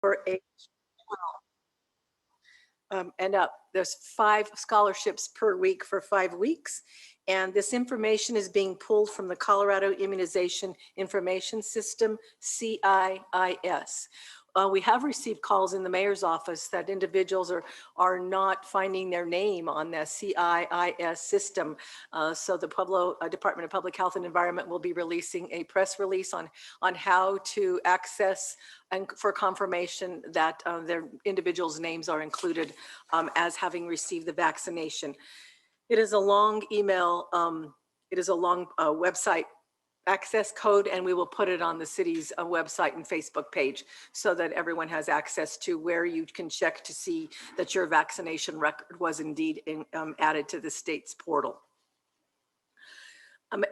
for age 12 and up. There's 5 scholarships per week for 5 weeks. And this information is being pulled from the Colorado Immunization Information System, CIIS. We have received calls in the mayor's office that individuals are not finding their name on the CIIS system. So the Pueblo Department of Public Health and Environment will be releasing a press release on how to access and for confirmation that their individuals' names are included as having received the vaccination. It is a long email. It is a long website access code, and we will put it on the city's website and Facebook page so that everyone has access to where you can check to see that your vaccination record was indeed added to the state's portal.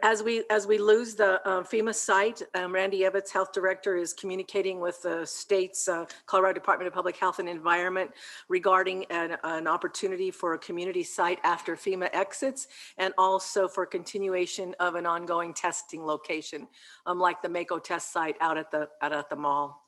As we lose the FEMA site, Randy Evans, Health Director, is communicating with the state's Colorado Department of Public Health and Environment regarding an opportunity for a community site after FEMA exits, and also for continuation of an ongoing testing location, like the Mako test site out at the mall.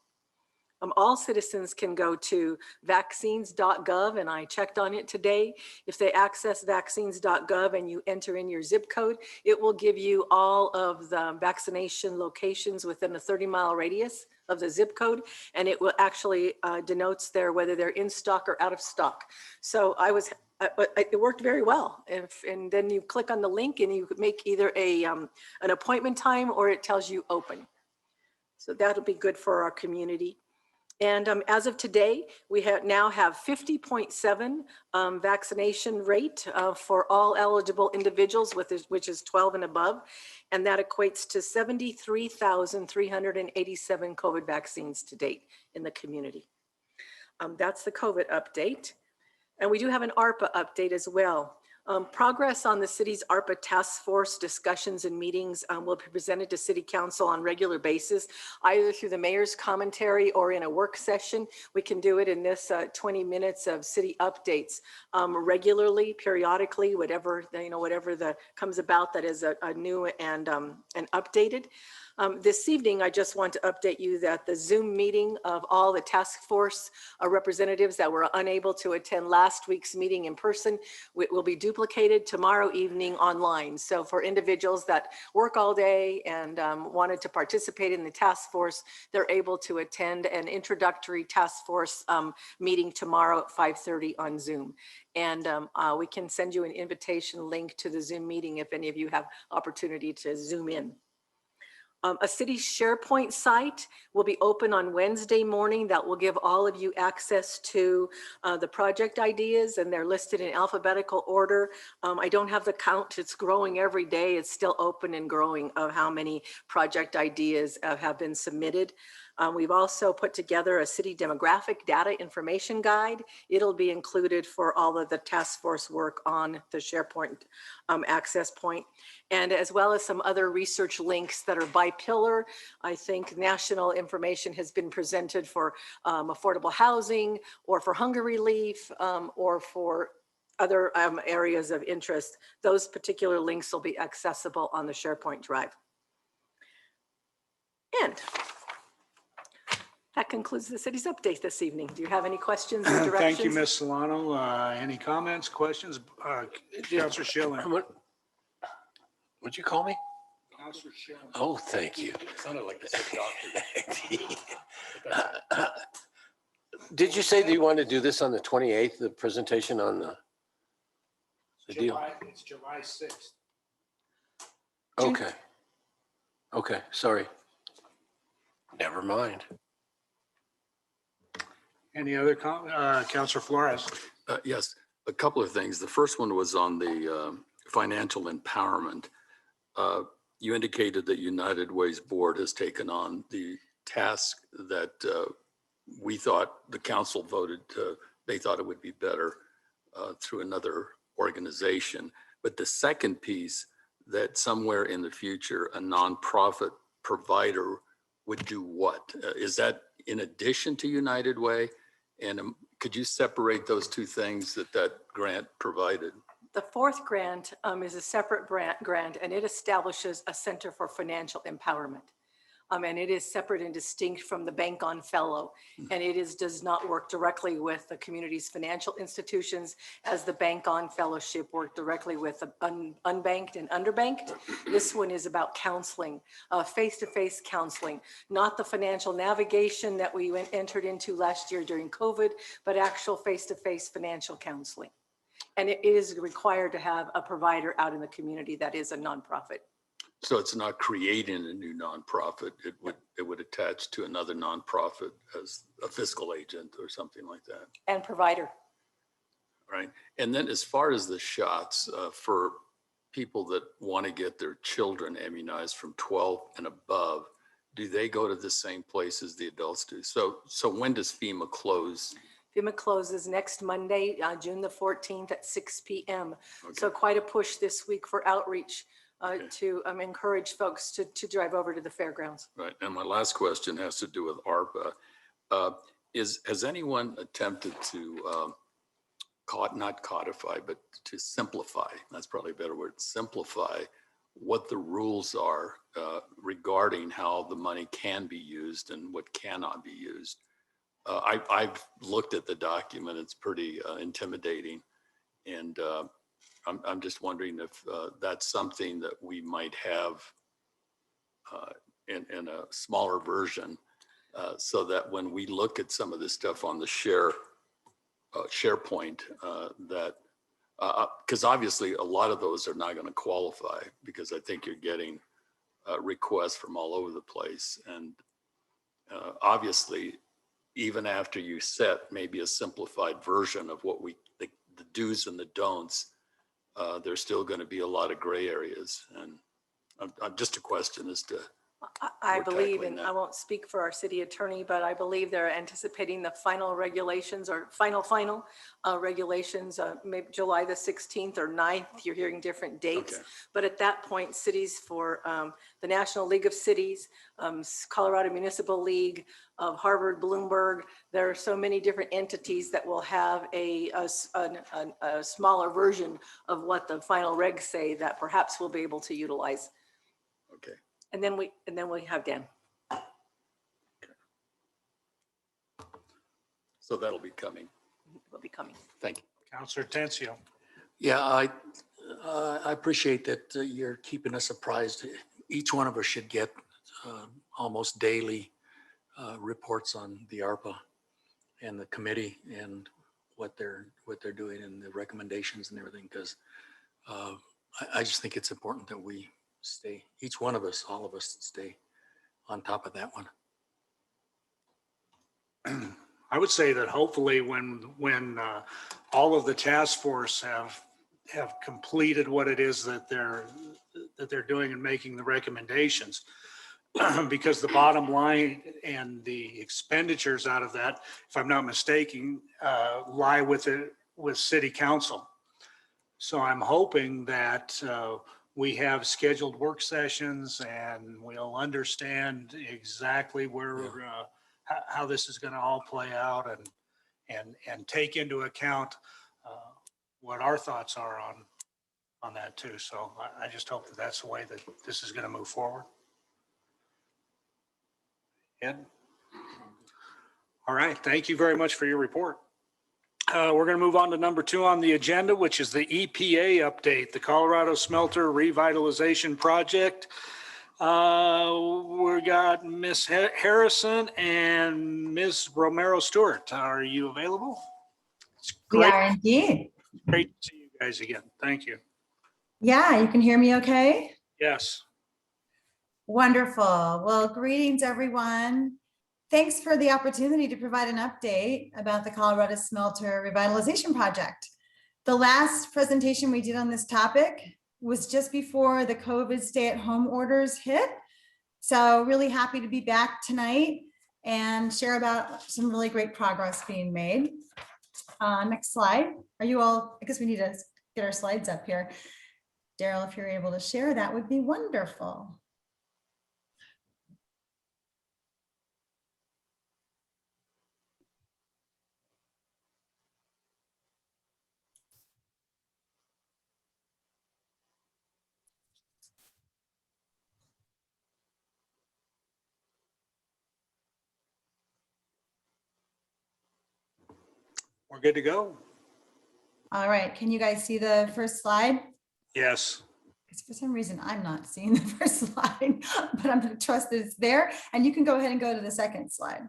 All citizens can go to vaccines.gov, and I checked on it today. If they access vaccines.gov and you enter in your zip code, it will give you all of the vaccination locations within a 30-mile radius of the zip code, and it will actually denotes there whether they're in stock or out of stock. So it worked very well. And then you click on the link and you make either an appointment time, or it tells you open. So that'll be good for our community. And as of today, we now have 50.7 vaccination rate for all eligible individuals, which is 12 and above. And that equates to 73,387 COVID vaccines to date in the community. That's the COVID update. And we do have an ARPA update as well. Progress on the city's ARPA task force discussions and meetings will be presented to City Council on a regular basis, either through the mayor's commentary or in a work session. We can do it in this 20 minutes of city updates regularly, periodically, whatever comes about that is a new and updated. This evening, I just want to update you that the Zoom meeting of all the task force representatives that were unable to attend last week's meeting in person will be duplicated tomorrow evening online. So for individuals that work all day and wanted to participate in the task force, they're able to attend an introductory task force meeting tomorrow at 5:30 on Zoom. And we can send you an invitation link to the Zoom meeting if any of you have opportunity to Zoom in. A city SharePoint site will be open on Wednesday morning that will give all of you access to the project ideas, and they're listed in alphabetical order. I don't have the count, it's growing every day. It's still open and growing of how many project ideas have been submitted. We've also put together a city demographic data information guide. It'll be included for all of the task force work on the SharePoint access point, and as well as some other research links that are by pillar. I think national information has been presented for affordable housing, or for hunger relief, or for other areas of interest. Those particular links will be accessible on the SharePoint drive. And that concludes the city's update this evening. Do you have any questions or directions? Thank you, Ms. Solano. Any comments, questions? Councilor Schilling. What'd you call me? Councilor Schilling. Oh, thank you. It sounded like the doctor. Did you say that you wanted to do this on the 28th, the presentation on the deal? It's July 6th. Okay. Okay, sorry. Never mind. Any other Councilor Flores? Yes, a couple of things. The first one was on the financial empowerment. You indicated that United Way's board has taken on the task that we thought the council voted, they thought it would be better through another organization. But the second piece, that somewhere in the future, a nonprofit provider would do what? Is that in addition to United Way? And could you separate those two things that grant provided? The fourth grant is a separate grant, and it establishes a Center for Financial Empowerment. And it is separate and distinct from the bank on fellow. And does not work directly with the community's financial institutions as the bank on fellowship work directly with the unbanked and underbanked. This one is about counseling, face-to-face counseling, not the financial navigation that we entered into last year during COVID, but actual face-to-face financial counseling. And it is required to have a provider out in the community that is a nonprofit. So it's not creating a new nonprofit. It would attach to another nonprofit as a fiscal agent or something like that. And provider. Right. And then as far as the shots, for people that want to get their children immunized from 12 and above, do they go to the same place as the adults do? So when does FEMA close? FEMA closes next Monday, June the 14th at 6 p.m. Okay. So quite a push this week for outreach Okay. to encourage folks to drive over to the fairgrounds. Right. And my last question has to do with ARPA. Has anyone attempted to not codify, but to simplify, that's probably a better word, simplify what the rules are regarding how the money can be used and what cannot be used? I've looked at the document. It's pretty intimidating. And I'm just wondering if that's something that we might have in a smaller version so that when we look at some of this stuff on the SharePoint, that because obviously a lot of those are not going to qualify, because I think you're getting requests from all over the place. And obviously, even after you set maybe a simplified version of what the do's and the don'ts, there's still going to be a lot of gray areas. And just a question as to I we're believe, tackling and that. I won't speak for our city attorney, but I believe they're anticipating the final regulations or final regulations, maybe July the 16th or 9th. You're hearing different dates. Okay. But at that point, cities for the National League of Cities, Colorado Municipal League, of Harvard, Bloomberg, there are so many different entities that will have a smaller version of what the final regs say that perhaps we'll be able to utilize. Okay. And then we have Dan. So that'll be coming. Will be coming. Thank you. Counselor Tencio. Yeah, I appreciate that you're keeping us apprised. Each one of us should get almost daily reports on the ARPA and the committee and what they're doing and the recommendations and everything, because I just think it's important that we stay, each one of us, all of us, stay on top of that one. I would say that hopefully when all of the task force have completed what it is that they're doing and making the recommendations, because the bottom line and the expenditures out of that, if I'm not mistaken, lie with city council. So I'm hoping that we have scheduled work sessions and we'll understand exactly how this is going to all play out and take into account what our thoughts are on that too. So I just hope that that's the way that this is going to move forward. Ed? All right. Thank you very much for your report. We're going to move on to number 2 on the agenda, which is the EPA update, the Colorado Smelter Revitalization Project. We got Ms. Harrison and Ms. Romero Stewart. Are you available? It's We are indeed. great to see you guys again. Thank you. Yeah, you can hear me okay? Yes. Wonderful. Well, greetings, everyone. Thanks for the opportunity to provide an update about the Colorado Smelter Revitalization Project. The last presentation we did on this topic was just before the COVID stay-at-home orders hit. So really happy to be back tonight and share about some really great progress being made. Next slide. Are you all, I guess we need to get our slides up here. Daryl, if you're able to share, that would be wonderful. We're good to go. All right, can you guys see the first slide? Yes. Because for some reason I'm not seeing the first slide, but I'm going to trust that it's there. And you can go ahead and go to the second slide.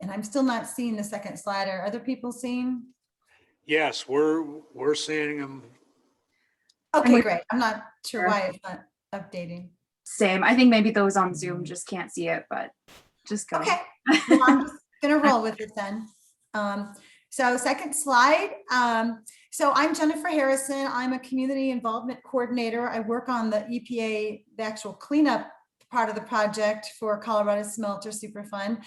And I'm still not seeing the second slide. Are other people seeing? Yes, we're seeing them. Okay, we- great. I'm not sure why it's not updating. Same. I think maybe those on Zoom just can't see it, but just go. Okay, well, I'm just gonna roll with it then. So second slide. So I'm Jennifer Harrison. I'm a community involvement coordinator. I work on the EPA, the actual cleanup part of the project for Colorado Smelter Superfund.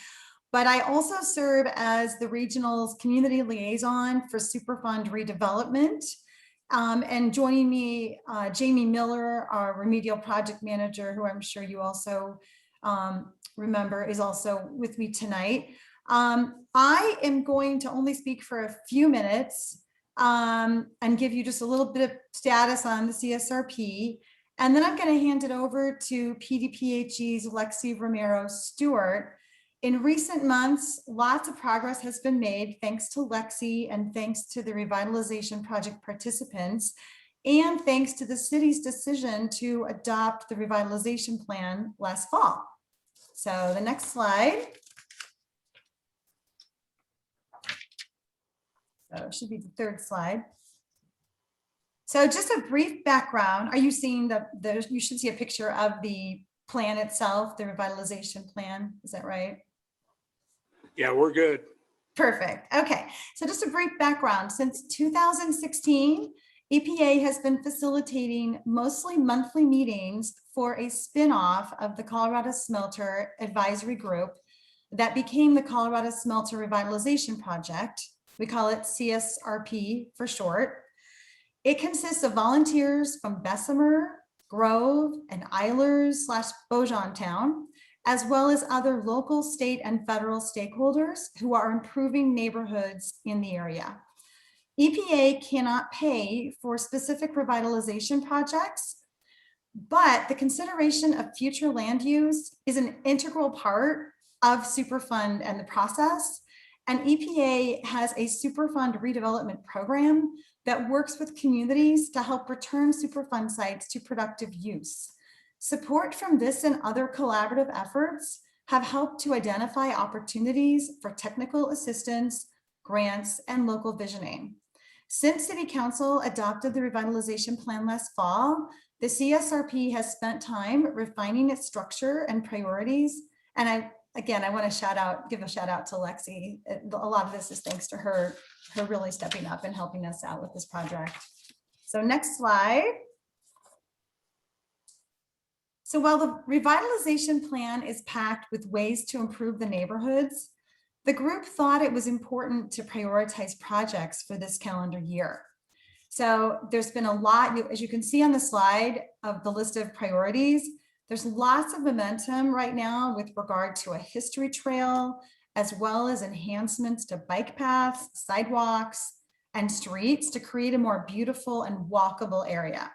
But I also serve as the regional's community liaison for Superfund redevelopment. And joining me, Jamie Miller, our remedial project manager, who I'm sure you also remember, is also with me tonight. I am going to only speak for a few minutes and give you just a little bit of status on the CSRP. And then I'm going to hand it over to PDPHE's Lexi Romero Stewart. In recent months, lots of progress has been made thanks to Lexi and thanks to the revitalization project participants, and thanks to the city's decision to adopt the revitalization plan last fall. So the next slide. So it should be the third slide. So just a brief background. Are you seeing you should see a picture of the plan itself, the revitalization plan. Is that right? Yeah, we're good. Perfect. Okay. So just a brief background. Since 2016, EPA has been facilitating mostly monthly meetings for a spinoff of the Colorado Smelter Advisory Group that became the Colorado Smelter Revitalization Project. We call it CSRP for short. It consists of volunteers from Bessemer, Grove, and Eilers/Beaujontown, as well as other local, state, and federal stakeholders who are improving neighborhoods in the area. EPA cannot pay for specific revitalization projects, but the consideration of future land use is an integral part of Superfund and the process. And EPA has a Superfund redevelopment program that works with communities to help return Superfund sites to productive use. Support from this and other collaborative efforts have helped to identify opportunities for technical assistance, grants, and local visioning. Since City Council adopted the revitalization plan last fall, the CSRP has spent time refining its structure and priorities. And I want to give a shout out to Lexi. A lot of this is thanks to her really stepping up and helping us out with this project. So next slide. So while the revitalization plan is packed with ways to improve the neighborhoods, the group thought it was important to prioritize projects for this calendar year. So there's been a lot, as you can see on the slide of the list of priorities, there's lots of momentum right now with regard to a history trail, as well as enhancements to bike paths, sidewalks, and streets to create a more beautiful and walkable area.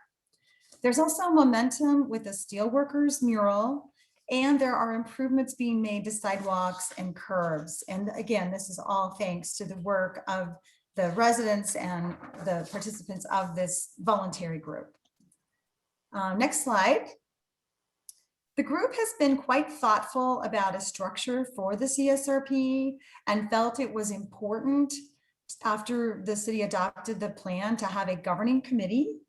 There's also momentum with the Steelworkers mural, and there are improvements being made to sidewalks and curbs. And again, this is all thanks to the work of the residents and the participants of this voluntary group. Next slide. The group has been quite thoughtful about a structure for the CSRP and felt it was important after the city adopted the plan to have a governing committee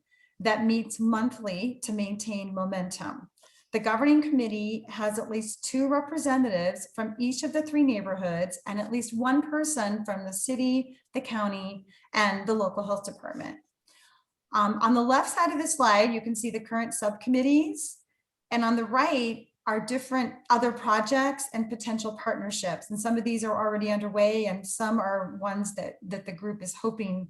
that meets monthly to maintain momentum. The governing committee has at least 2 representatives from each of the 3 neighborhoods and at least 1 person from the city, the county, and the local health department. On the left side of the slide, you can see the current subcommittees, and on the right are different other projects and potential partnerships. And some of these are already underway, and some are ones that the group is hoping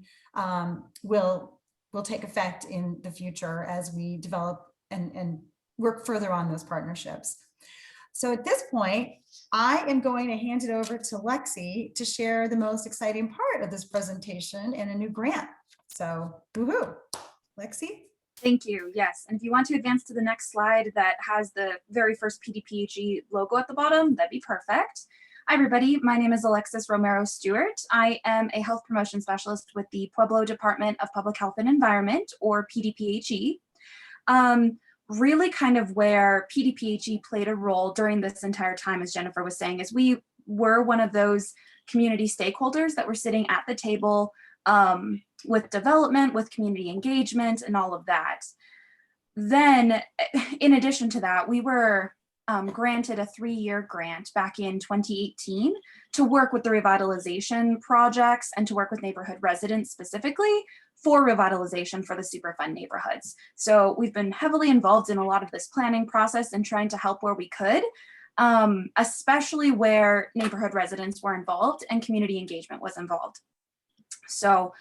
will take effect in the future as we develop and work further on those partnerships. So at this point, I am going to hand it over to Lexi to share the most exciting part of this presentation and a new grant. So, woohoo, Lexi. Thank you. Yes. And if you want to advance to the next slide that has the very first PDPHE logo at the bottom, that'd be perfect. Hi, everybody. My name is Alexis Romero Stewart. I am a health promotion specialist with the Pueblo Department of Public Health and Environment, or PDPHE. Really kind of where PDPHE played a role during this entire time, as Jennifer was saying, is we were one of those community stakeholders that were sitting at the table with development, with community engagement, and all of that. Then, in addition to that, we were granted a 3-year grant back in 2018 to work with the revitalization projects and to work with neighborhood residents specifically for revitalization for the Superfund neighborhoods. So we've been heavily involved in a lot of this planning process and trying to help where we could, especially where neighborhood residents were involved and community engagement was involved. So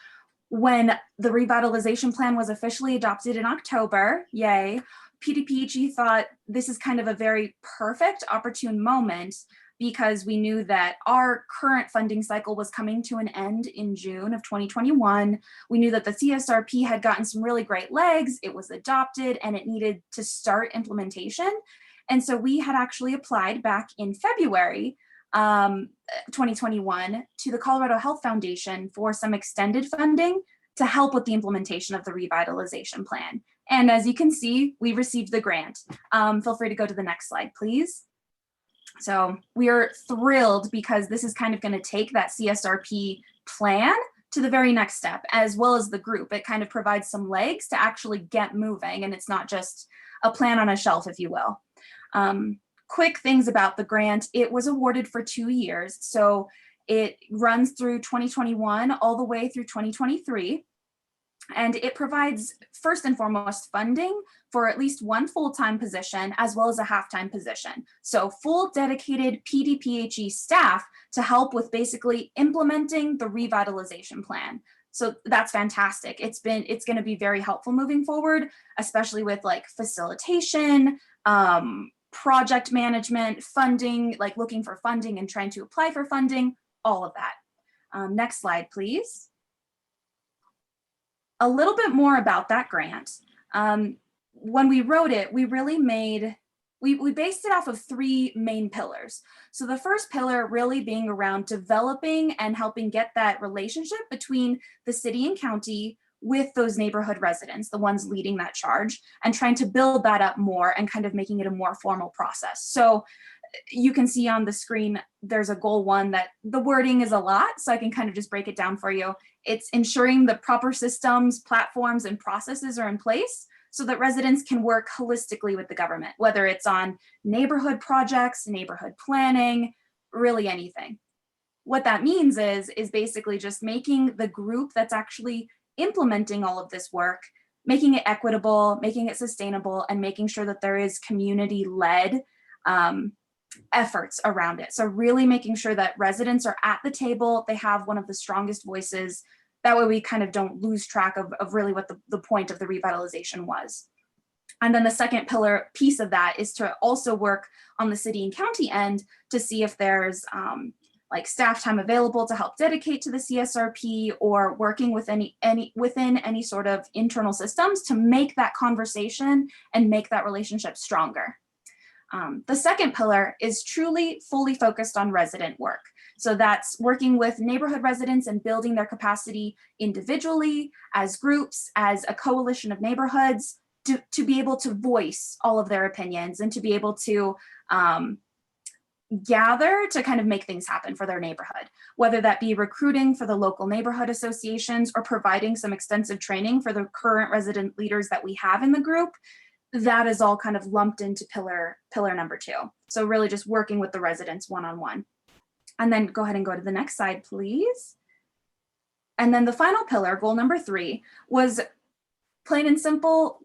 when the revitalization plan was officially adopted in October, yay, PDPHE thought this is kind of a very perfect opportune moment because we knew that our current funding cycle was coming to an end in June of 2021. We knew that the CSRP had gotten some really great legs, it was adopted, and it needed to start implementation. And so we had actually applied back in February 2021 to the Colorado Health Foundation for some extended funding to help with the implementation of the revitalization plan. And as you can see, we received the grant. Feel free to go to the next slide, please. So we are thrilled because this is kind of going to take that CSRP plan to the very next step, as well as the group. It kind of provides some legs to actually get moving, and it's not just a plan on a shelf, if you will. Quick things about the grant. It was awarded for 2 years. So it runs through 2021 all the way through 2023. And it provides first and foremost funding for at least one full-time position as well as a half-time position. So full dedicated PDPHE staff to help with basically implementing the revitalization plan. So that's fantastic. It's going to be very helpful moving forward, especially with like facilitation, project management, funding, like looking for funding and trying to apply for funding, all of that. Next slide, please. A little bit more about that grant. When we wrote it, we really we based it off of 3 main pillars. So the first pillar really being around developing and helping get that relationship between the city and county with those neighborhood residents, the ones leading that charge, and trying to build that up more and kind of making it a more formal process. So you can see on the screen, there's a goal 1 that the wording is a lot, so I can kind of just break it down for you. It's ensuring the proper systems, platforms, and processes are in place so that residents can work holistically with the government, whether it's on neighborhood projects, neighborhood planning, really anything. What that means is basically just making the group that's actually implementing all of this work, making it equitable, making it sustainable, and making sure that there is community-led efforts around it. So really making sure that residents are at the table, they have one of the strongest voices. That way we kind of don't lose track of really what the point of the revitalization was. And then the second pillar piece of that is to also work on the city and county end to see if there's like staff time available to help dedicate to the CSRP, or working with within any sort of internal systems to make that conversation and make that relationship stronger. The second pillar is truly fully focused on resident work. So that's working with neighborhood residents and building their capacity individually, as groups, as a coalition of neighborhoods, to be able to voice all of their opinions and to be able to gather to kind of make things happen for their neighborhood, whether that be recruiting for the local neighborhood associations or providing some extensive training for the current resident leaders that we have in the group. That is all kind of lumped into pillar number 2. So really just working with the residents one-on-one. And then go ahead and go to the next slide, please. And then the final pillar, goal number 3, was plain and simple,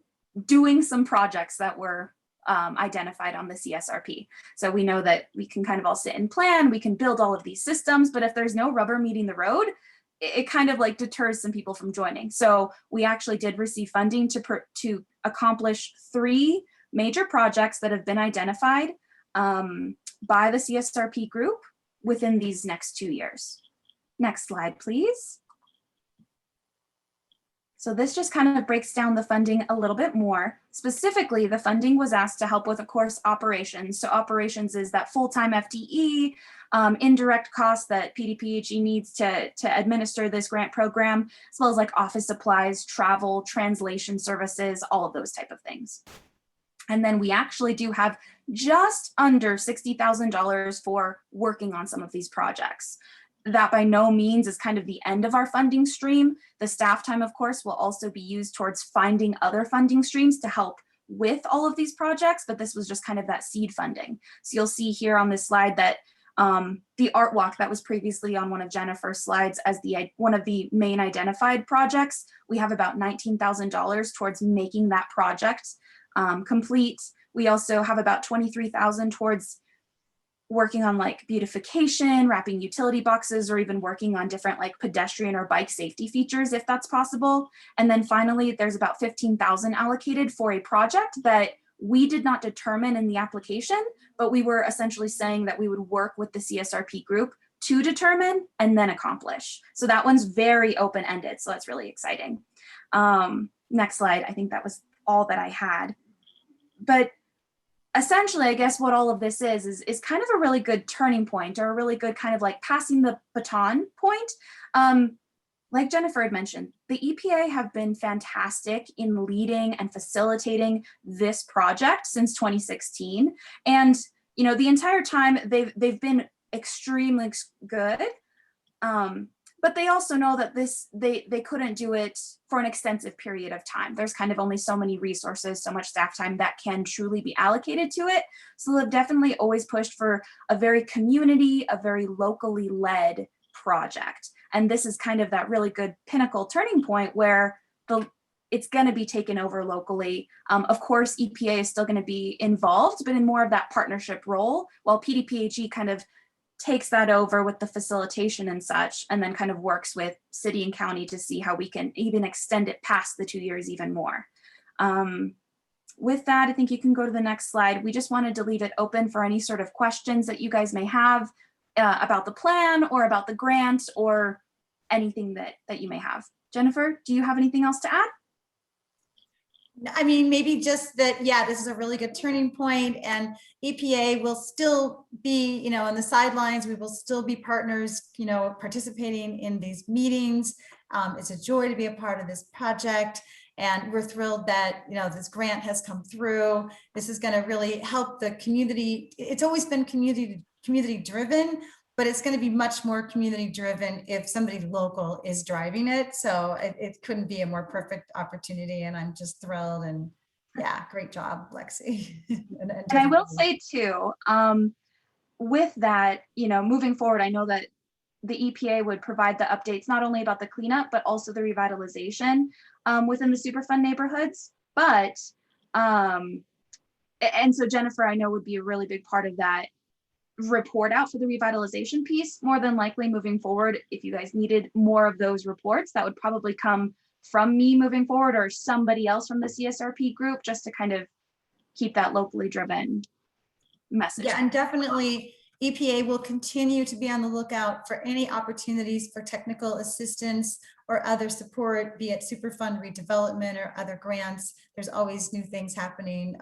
doing some projects that were identified on the CSRP. So we know that we can kind of all sit and plan, we can build all of these systems, but if there's no rubber meeting the road, it kind of like deters some people from joining. So we actually did receive funding to accomplish 3 major projects that have been identified by the CSRP group within these next 2 years. Next slide, please. So this just kind of breaks down the funding a little bit more. Specifically, the funding was asked to help with, of course, operations. So operations is that full-time FTE, indirect costs that PDPHE needs to administer this grant program, as well as like office supplies, travel, translation services, all of those type of things. And then we actually do have just under $60,000 for working on some of these projects. That by no means is kind of the end of our funding stream. The staff time, of course, will also be used towards finding other funding streams to help with all of these projects, but this was just kind of that seed funding. So you'll see here on this slide that the art walk that was previously on one of Jennifer's slides as one of the main identified projects, we have about $19,000 towards making that project complete. We also have about $23,000 towards working on like beautification, wrapping utility boxes, or even working on different like pedestrian or bike safety features if that's possible. And then finally, there's about $15,000 allocated for a project that we did not determine in the application, but we were essentially saying that we would work with the CSRP group to determine and then accomplish. So that one's very open-ended, so that's really exciting. Next slide, I think that was all that I had. But essentially, I guess what all of this is kind of a really good turning point, or a really good kind of like passing the baton point. Like Jennifer had mentioned, the EPA have been fantastic in leading and facilitating this project since 2016. And, you know, the entire time they've been extremely good. But they also know that they couldn't do it for an extensive period of time. There's kind of only so many resources, so much staff time that can truly be allocated to it. So they've definitely always pushed for a very a very locally led project. And this is kind of that really good pinnacle turning point where it's going to be taken over locally. Of course, EPA is still going to be involved, but in more of that partnership role, while PDPHE kind of takes that over with the facilitation and such, and then kind of works with city and county to see how we can even extend it past the 2 years even more. With that, I think you can go to the next slide. We just wanted to leave it open for any sort of questions that you guys may have about the plan or about the grant or anything that you may have. Jennifer, do you have anything else to add? I mean, maybe just that, yeah, this is a really good turning point, and EPA will still be, you know, on the sidelines. We will still be partners, you know, participating in these meetings. It's a joy to be a part of this project, and we're thrilled that, you know, this grant has come through. This is going to really help the community. It's always been community driven, but it's going to be much more community driven if somebody local is driving it. So it couldn't be a more perfect opportunity. And I'm just thrilled. And yeah, great job, Lexi. and I will say too, with that, you know, moving forward, I know that the EPA would provide the updates, not only about the cleanup, but also the revitalization within the Superfund neighborhoods. But, and so Jennifer, I know would be a really big part of that report out for the revitalization piece. More than likely moving forward, if you guys needed more of those reports, that would probably come from me moving forward or somebody else from the CSRP group, just to kind of keep that locally driven message. Yeah, and definitely EPA will continue to be on the lookout for any opportunities for technical assistance or other support, be it Superfund redevelopment or other grants. There's always new things happening,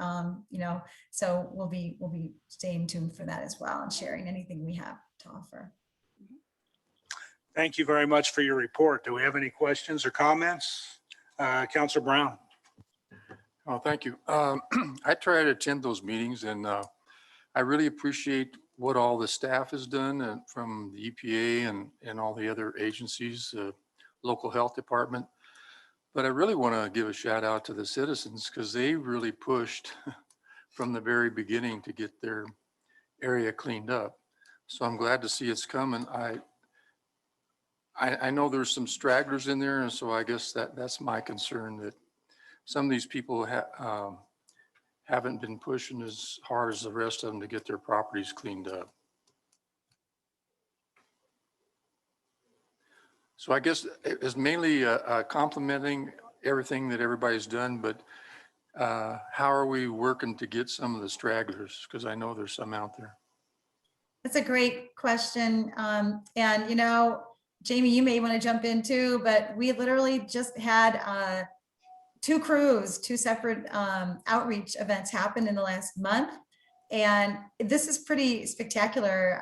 you know, so we'll be staying tuned for that as well and sharing anything we have to offer. Thank you very much for your report. Do we have any questions or comments? Councilor Brown. Oh, thank you. I try to attend those meetings, and I really appreciate what all the staff has done from the EPA and all the other agencies, local health department. But I really want to give a shout out to the citizens, because they really pushed from the very beginning to get their area cleaned up. So I'm glad to see it's coming. I know there's some stragglers in there, and so I guess that's my concern, that some of these people haven't been pushing as hard as the rest of them to get their properties cleaned up. So I guess it's mainly complimenting everything that everybody's done, but how are we working to get some of the stragglers? Because I know there's some out there. That's a great question. And, you know, Jamie, you may want to jump in too, but we literally just had 2 crews, 2 separate outreach events happen in the last month. And this is pretty spectacular.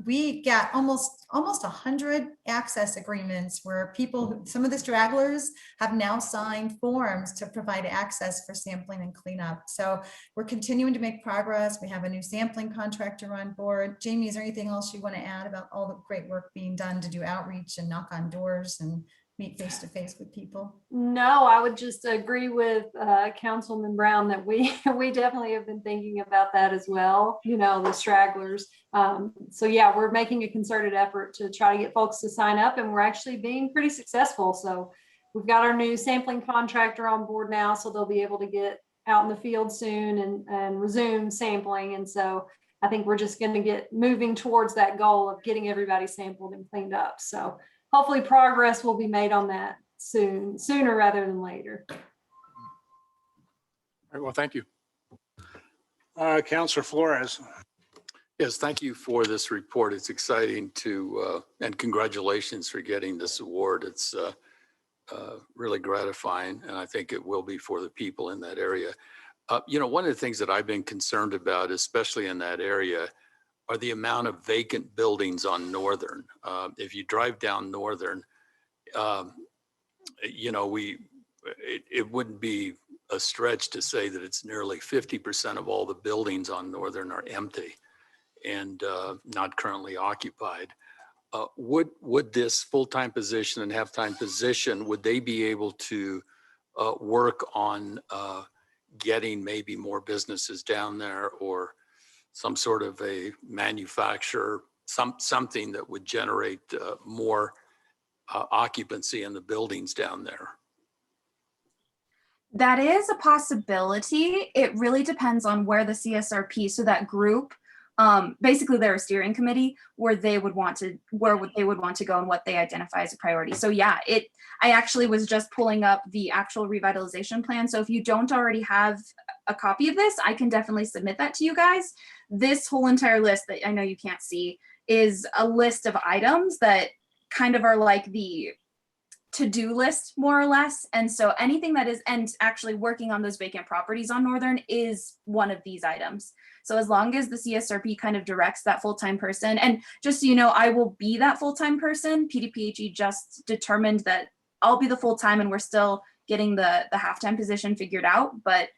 We got almost 100 access agreements where people, some of the stragglers have now signed forms to provide access for sampling and cleanup. So we're continuing to make progress. We have a new sampling contractor on board. Jamie, is there anything else you want to add about all the great work being done to do outreach and knock on doors and meet face to face with people? No, I would just agree with Councilman Brown that we definitely have been thinking about that as well, you know, the stragglers. So yeah, we're making a concerted effort to try to get folks to sign up, and we're actually being pretty successful. So we've got our new sampling contractor on board now, so they'll be able to get out in the field soon and resume sampling. And so I think we're just going to get moving towards that goal of getting everybody sampled and cleaned up. So hopefully progress will be made on that sooner rather than later. All right, well, thank you. Councilor Flores. Yes, thank you for this report. It's exciting to, and congratulations for getting this award. It's really gratifying, and I think it will be for the people in that area. You know, one of the things that I've been concerned about, especially in that area, are the amount of vacant buildings on Northern. If you drive down Northern, you know, it wouldn't be a stretch to say that it's nearly 50% of all the buildings on Northern are empty and not currently occupied. Would this full-time position and half-time position, would they be able to work on getting maybe more businesses down there, or some sort of a manufacturer, something that would generate more occupancy in the buildings down there? That is a possibility. It really depends on where the CSRP, so that group, basically they're a steering committee, where they would want to go and what they identify as a priority. So yeah, I actually was just pulling up the actual revitalization plan. So if you don't already have a copy of this, I can definitely submit that to you guys. This whole entire list that I know you can't see is a list of items that kind of are like the to-do list, more or less. And so anything that is, and actually working on those vacant properties on Northern is one of these items. So as long as the CSRP kind of directs that full-time person, and just so you know, I will be that full-time person. PDPHE just determined that I'll be the full-time, and we're still getting the half-time position figured out, but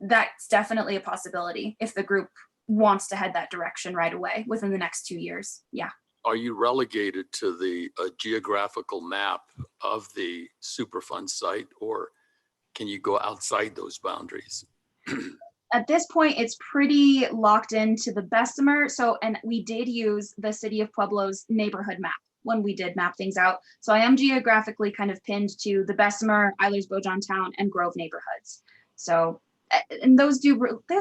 that's definitely a possibility if the group wants to head that direction right away within the next 2 years. Yeah. Are you relegated to the geographical map of the Superfund site, or can you go outside those boundaries? At this point, it's pretty locked into the Bessemer. So, and we did use the city of Pueblo's neighborhood map when we did map things out. So I am geographically kind of pinned to the Bessemer, Eilers, Beaujohntown, and Grove neighborhoods. So, and those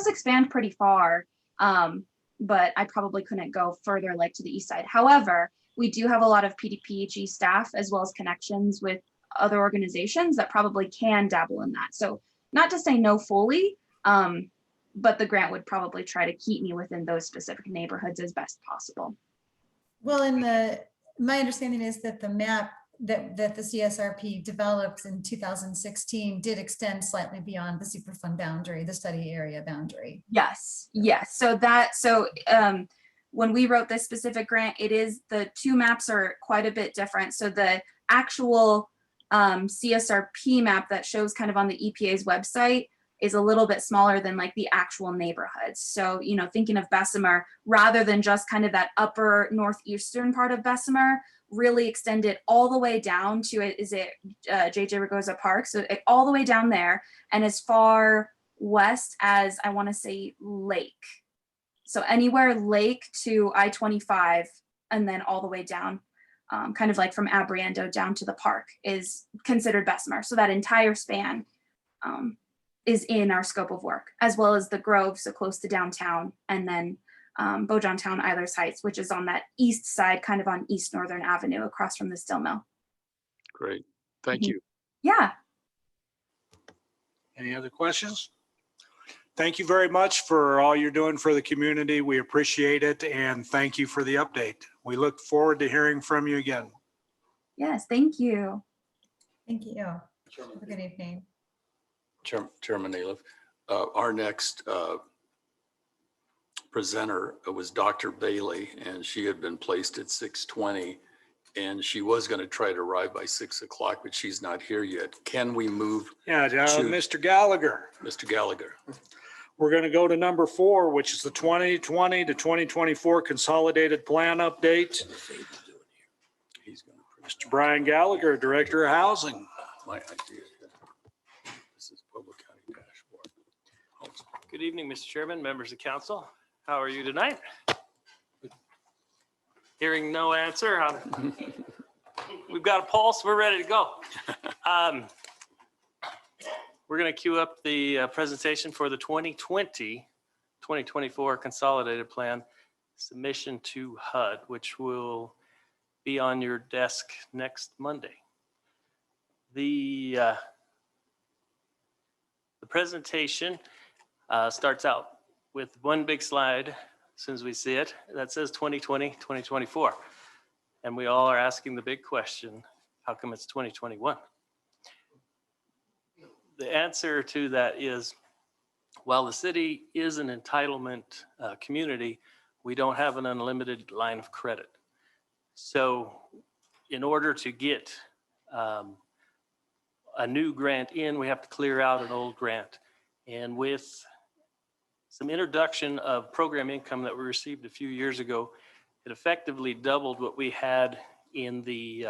expand pretty far. But I probably couldn't go further, like to the east side. However, we do have a lot of PDPHE staff as well as connections with other organizations that probably can dabble in that. So not to say no fully, but the grant would probably try to keep me within those specific neighborhoods as best possible. Well, and my understanding is that the map that the CSRP developed in 2016 did extend slightly beyond the Superfund boundary, the study area boundary. Yes. So when we wrote this specific grant, the 2 maps are quite a bit different. So the actual CSRP map that shows kind of on the EPA's website is a little bit smaller than like the actual neighborhoods. So, you know, thinking of Bessemer, rather than just kind of that upper northeastern part of Bessemer, really extend it all the way down to JJ Ragosa Park. So all the way down there, and as far west as, I want to say, Lake. So anywhere Lake to I-25, and then all the way down, kind of like from Abriendo down to the park, is considered Bessemer. So that entire span is in our scope of work, as well as the Grove, so close to downtown, and then Beaujohntown, Eilers Heights, which is on that east side, kind of on East Northern Avenue across from the steel mill. Great, thank you. Yeah. Any other questions? Thank you very much for all you're doing for the community. We appreciate it, and thank you for the update. We look forward to hearing from you again. Yes, thank you. Thank you. Have a good evening. Chairman Aliff, our next presenter was Dr. Bailey, and she had been placed at 6:20, and she was going to try to arrive by 6 o'clock, but she's not here yet. Can we move Yeah, Shoot. Mr. Gallagher. Mr. Gallagher? We're going to go to number 4, which is the 2020 to 2024 Consolidated Plan Update. He's going to. Mr. Brian Gallagher, Director of Housing. My idea. This is Pueblo County dashboard. Good evening, Mr. Chairman, members of council. How are you tonight? Hearing no answer, we've got a pulse, we're ready to go. We're going to queue up the presentation for the 2020-2024 Consolidated Plan submission to HUD, which will be on your desk next Monday. The presentation starts out with one big slide, as soon as we see it, that says 2020-2024. And we all are asking the big question, how come it's 2021? The answer to that is, while the city is an entitlement community, we don't have an unlimited line of credit. So in order to get a new grant in, we have to clear out an old grant. And with some introduction of program income that we received a few years ago, it effectively doubled what we had in the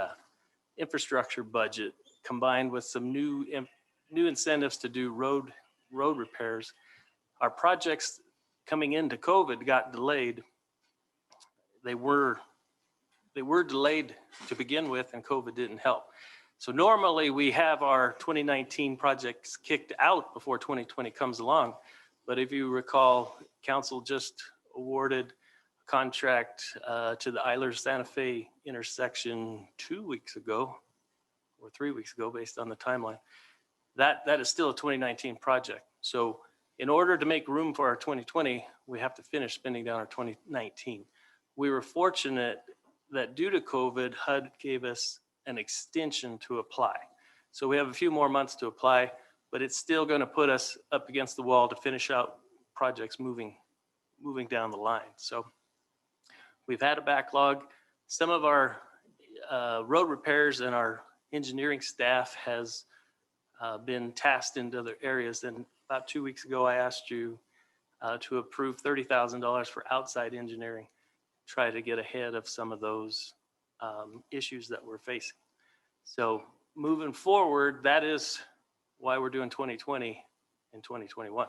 infrastructure budget, combined with some new incentives to do road repairs. Our projects coming into COVID got delayed. They were delayed to begin with, and COVID didn't help. So normally we have our 2019 projects kicked out before 2020 comes along. But if you recall, council just awarded a contract to the Eilers-Santa Fe intersection 2 weeks ago, or 3 weeks ago, based on the timeline. That is still a 2019 project. So in order to make room for our 2020, we have to finish spending down our 2019. We were fortunate that due to COVID, HUD gave us an extension to apply. So we have a few more months to apply, but it's still going to put us up against the wall to finish out projects moving down the line. So we've had a backlog. Some of our road repairs and our engineering staff has been tasked into other areas. And about 2 weeks ago, I asked you to approve $30,000 for outside engineering, try to get ahead of some of those issues that we're facing. So moving forward, that is why we're doing 2020 and 2021.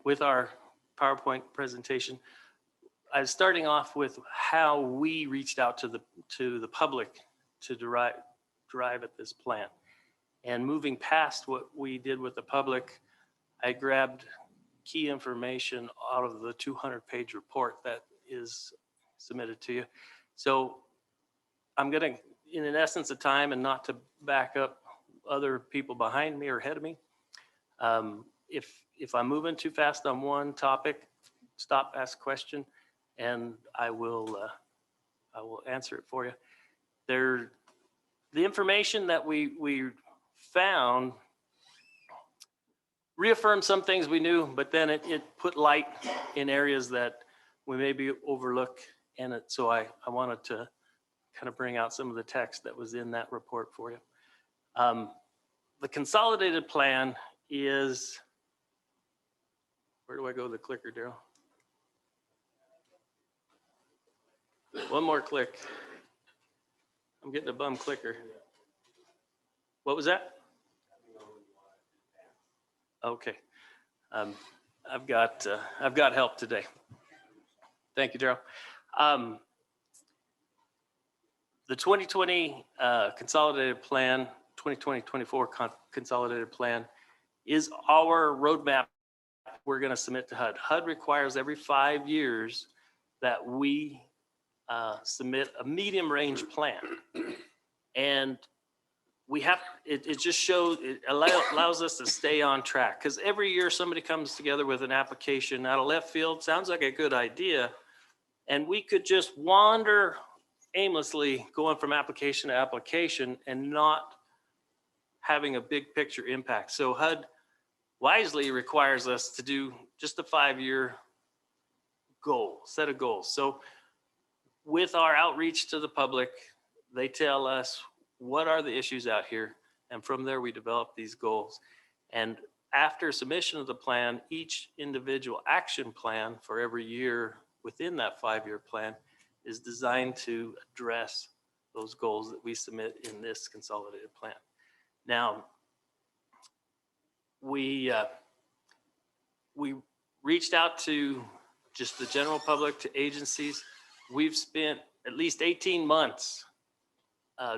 With our PowerPoint presentation, I was starting off with how we reached out to the public to drive at this plan. And moving past what we did with the public, I grabbed key information out of the 200-page report that is submitted to you. So I'm going to, in essence of time, and not to back up other people behind me or ahead of me, if I'm moving too fast on one topic, stop, ask a question, and I will answer it for you. The information that we found reaffirmed some things we knew, but then it put light in areas that we maybe overlook. And so I wanted to kind of bring out some of the text that was in that report for you. The consolidated plan is, where do I go with the clicker, Daryl? One more click. I'm getting a bum clicker. What was that? Okay. I've got help today. Thank you, Daryl. The 2020 consolidated plan, 2020-24 consolidated plan is our roadmap we're going to submit to HUD. HUD requires every 5 years that we submit a medium range plan. And we have, it just shows, it allows us to stay on track, because every year somebody comes together with an application out of left field, sounds like a good idea, and we could just wander aimlessly going from application to application and not having a big picture impact. So HUD wisely requires us to do just a 5-year goal, set of goals. So with our outreach to the public, they tell us what are the issues out here. And from there, we develop these goals. And after submission of the plan, each individual action plan for every year within that 5-year plan is designed to address those goals that we submit in this consolidated plan. Now, we reached out to just the general public, to agencies. We've spent at least 18 months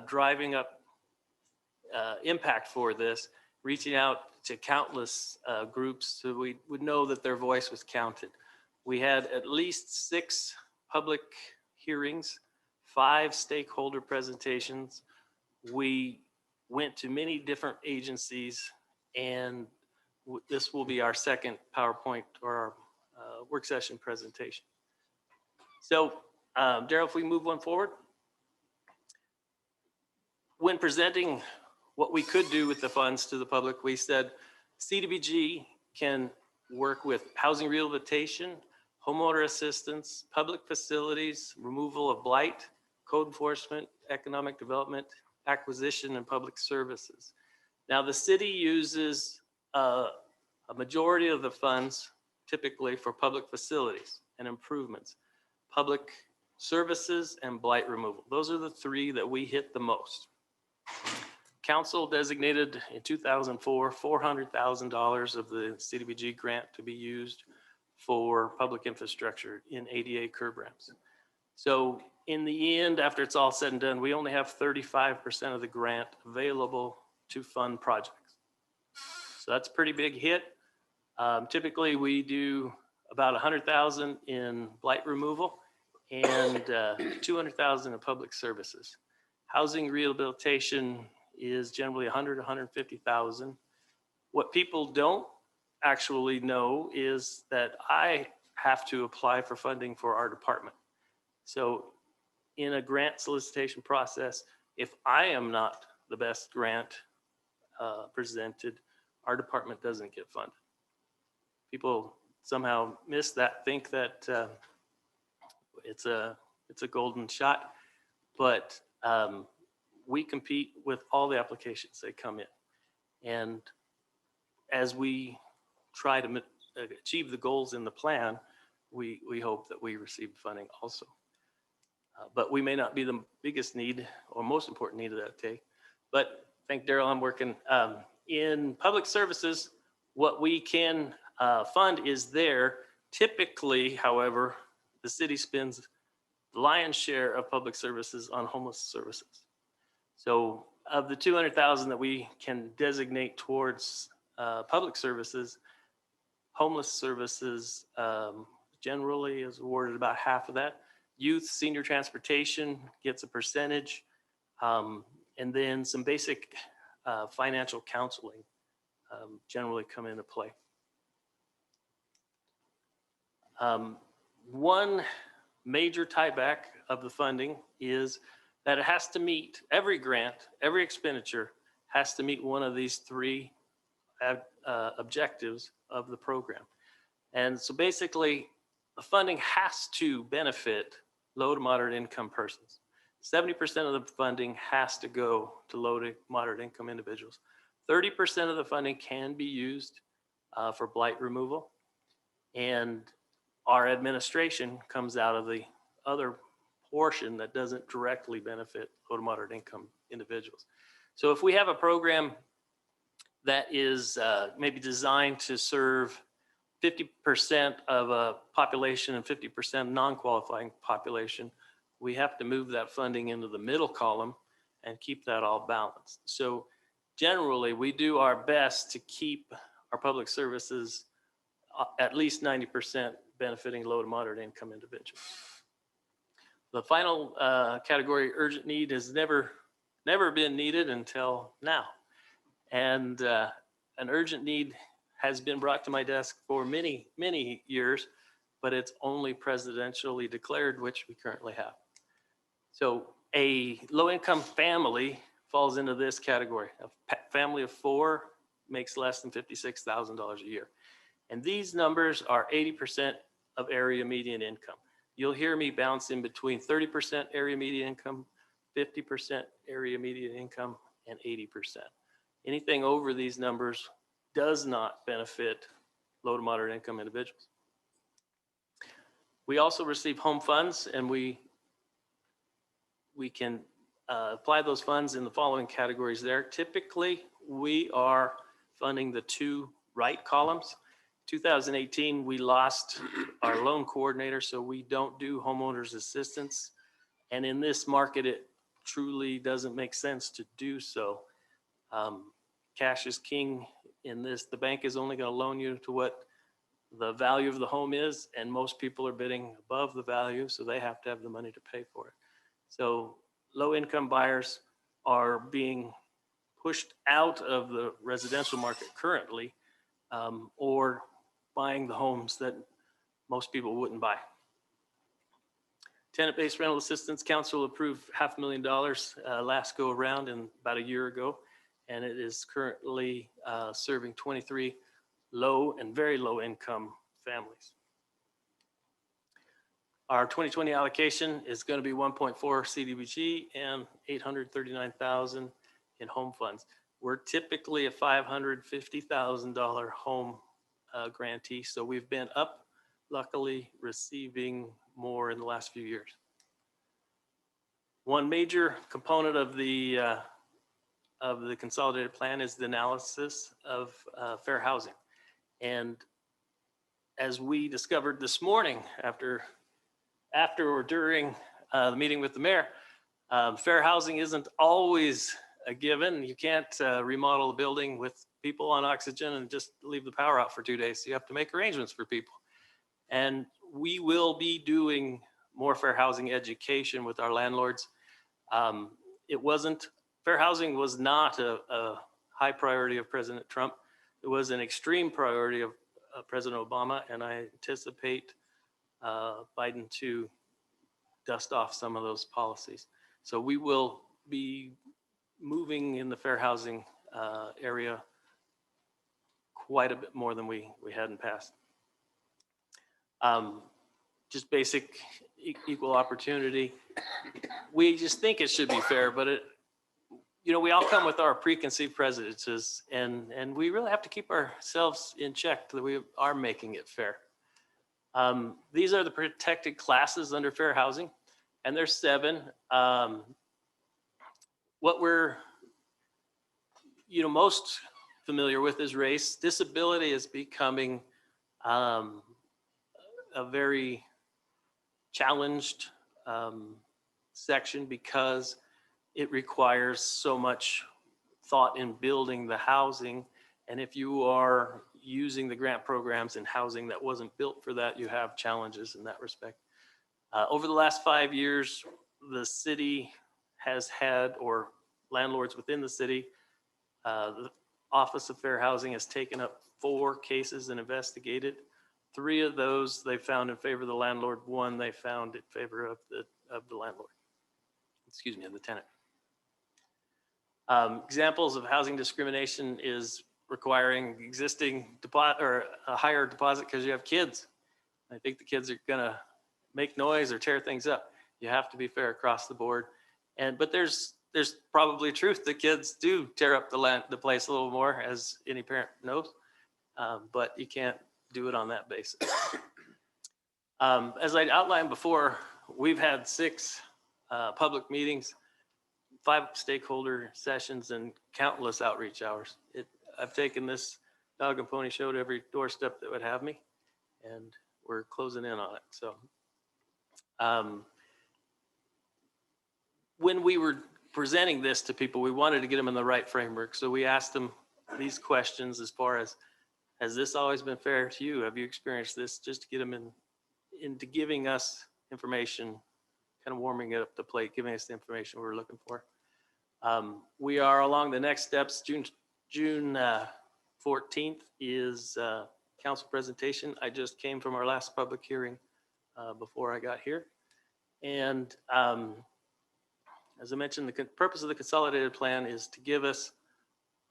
driving up impact for this, reaching out to countless groups so we would know that their voice was counted. We had at least 6 public hearings, 5 stakeholder presentations. We went to many different agencies, and this will be our second PowerPoint or our work session presentation. So, Daryl, if we move one forward. When presenting what we could do with the funds to the public, we said CDBG can work with housing rehabilitation, homeowner assistance, public facilities, removal of blight, code enforcement, economic development, acquisition, and public services. Now, the city uses a majority of the funds typically for public facilities and improvements, public services, and blight removal. Those are the 3 that we hit the most. Council designated in 2004 $400,000 of the CDBG grant to be used for public infrastructure in ADA curb ramps. So in the end, after it's all said and done, we only have 35% of the grant available to fund projects. So that's a pretty big hit. Typically, we do about 100,000 in blight removal and 200,000 in public services. Housing rehabilitation is generally 100, 150,000. What people don't actually know is that I have to apply for funding for our department. So in a grant solicitation process, if I am not the best grant presented, our department doesn't get funded. People somehow miss that, think that it's a golden shot, but we compete with all the applications that come in. And as we try to achieve the goals in the plan, we hope that we receive funding also. But we may not be the biggest need or most important need of that day. But thank Daryl, I'm working. In public services, what we can fund is there. Typically, however, the city spends the lion's share of public services on homeless services. So of the 200,000 that we can designate towards public services, homeless services generally is awarded about half of that. Youth senior transportation gets a percentage, and then some basic financial counseling generally come into play. One major tieback of the funding is that it has to meet, every grant, every expenditure has to meet one of these 3 objectives of the program. And so basically, the funding has to benefit low to moderate income persons. 70% of the funding has to go to low to moderate income individuals. 30% of the funding can be used for blight removal. And our administration comes out of the other portion that doesn't directly benefit low to moderate income individuals. So if we have a program that is maybe designed to serve 50% of a population and 50% non-qualifying population, we have to move that funding into the middle column and keep that all balanced. So generally, we do our best to keep our public services at least 90% benefiting low to moderate income individuals. The final category, urgent need, has never been needed until now. And an urgent need has been brought to my desk for many, many years, but it's only presidentially declared, which we currently have. So a low-income family falls into this category. A family of 4 makes less than $56,000 a year. And these numbers are 80% of area median income. You'll hear me bounce in between 30% area median income, 50% area median income, and 80%. Anything over these numbers does not benefit low to moderate income individuals. We also receive home funds, and we can apply those funds in the following categories there. Typically, we are funding the 2 right columns. 2018, we lost our loan coordinator, so we don't do homeowners assistance. And in this market, it truly doesn't make sense to do so. Cash is king in this. The bank is only going to loan you to what the value of the home is, and most people are bidding above the value, so they have to have the money to pay for it. So low-income buyers are being pushed out of the residential market currently, or buying the homes that most people wouldn't buy. Tenant-based rental assistance council approved $500,000 last go around and about a year ago, and it is currently serving 23 low and very low income families. Our 2020 allocation is going to be 1.4 CDBG and 839,000 in home funds. We're typically a $550,000 home grantee, so we've been up, luckily receiving more in the last few years. One major component of the consolidated plan is the analysis of fair housing. And as we discovered this morning after or during the meeting with the mayor, fair housing isn't always a given. You can't remodel a building with people on oxygen and just leave the power out for 2 days. So you have to make arrangements for people. And we will be doing more fair housing education with our landlords. Fair housing was not a high priority of President Trump. It was an extreme priority of President Obama, and I anticipate Biden to dust off some of those policies. So we will be moving in the fair housing area quite a bit more than we had in the past. Just basic equal opportunity. We just think it should be fair, but we all come with our preconceived prejudices, and we really have to keep ourselves in check that we are making it fair. These are the protected classes under fair housing, and there's 7. What we're most familiar with is race. Disability is becoming a very challenged section because it requires so much thought in building the housing. And if you are using the grant programs in housing that wasn't built for that, you have challenges in that respect. Over the last 5 years, the city has had, or landlords within the city, the Office of Fair Housing has taken up 4 cases and investigated. 3 of those they found in favor of the landlord. 1 they found in favor of the landlord. Excuse me, of the tenant. Examples of housing discrimination is requiring existing deposit or a higher deposit because you have kids. I think the kids are gonna make noise or tear things up. You have to be fair across the board. But there's probably truth that kids do tear up the place a little more, as any parent knows. But you can't do it on that basis. As I outlined before, we've had 6 public meetings, 5 stakeholder sessions, and countless outreach hours. I've taken this dog and pony show to every doorstep that would have me, and we're closing in on it. So when we were presenting this to people, we wanted to get them in the right framework. So we asked them these questions as far as, has this always been fair to you? Have you experienced this? Just to get them into giving us information, kind of warming it up the plate, giving us the information we're looking for. We are along the next steps. June 14th is council presentation. I just came from our last public hearing before I got here. And As I mentioned, the purpose of the consolidated plan is to give us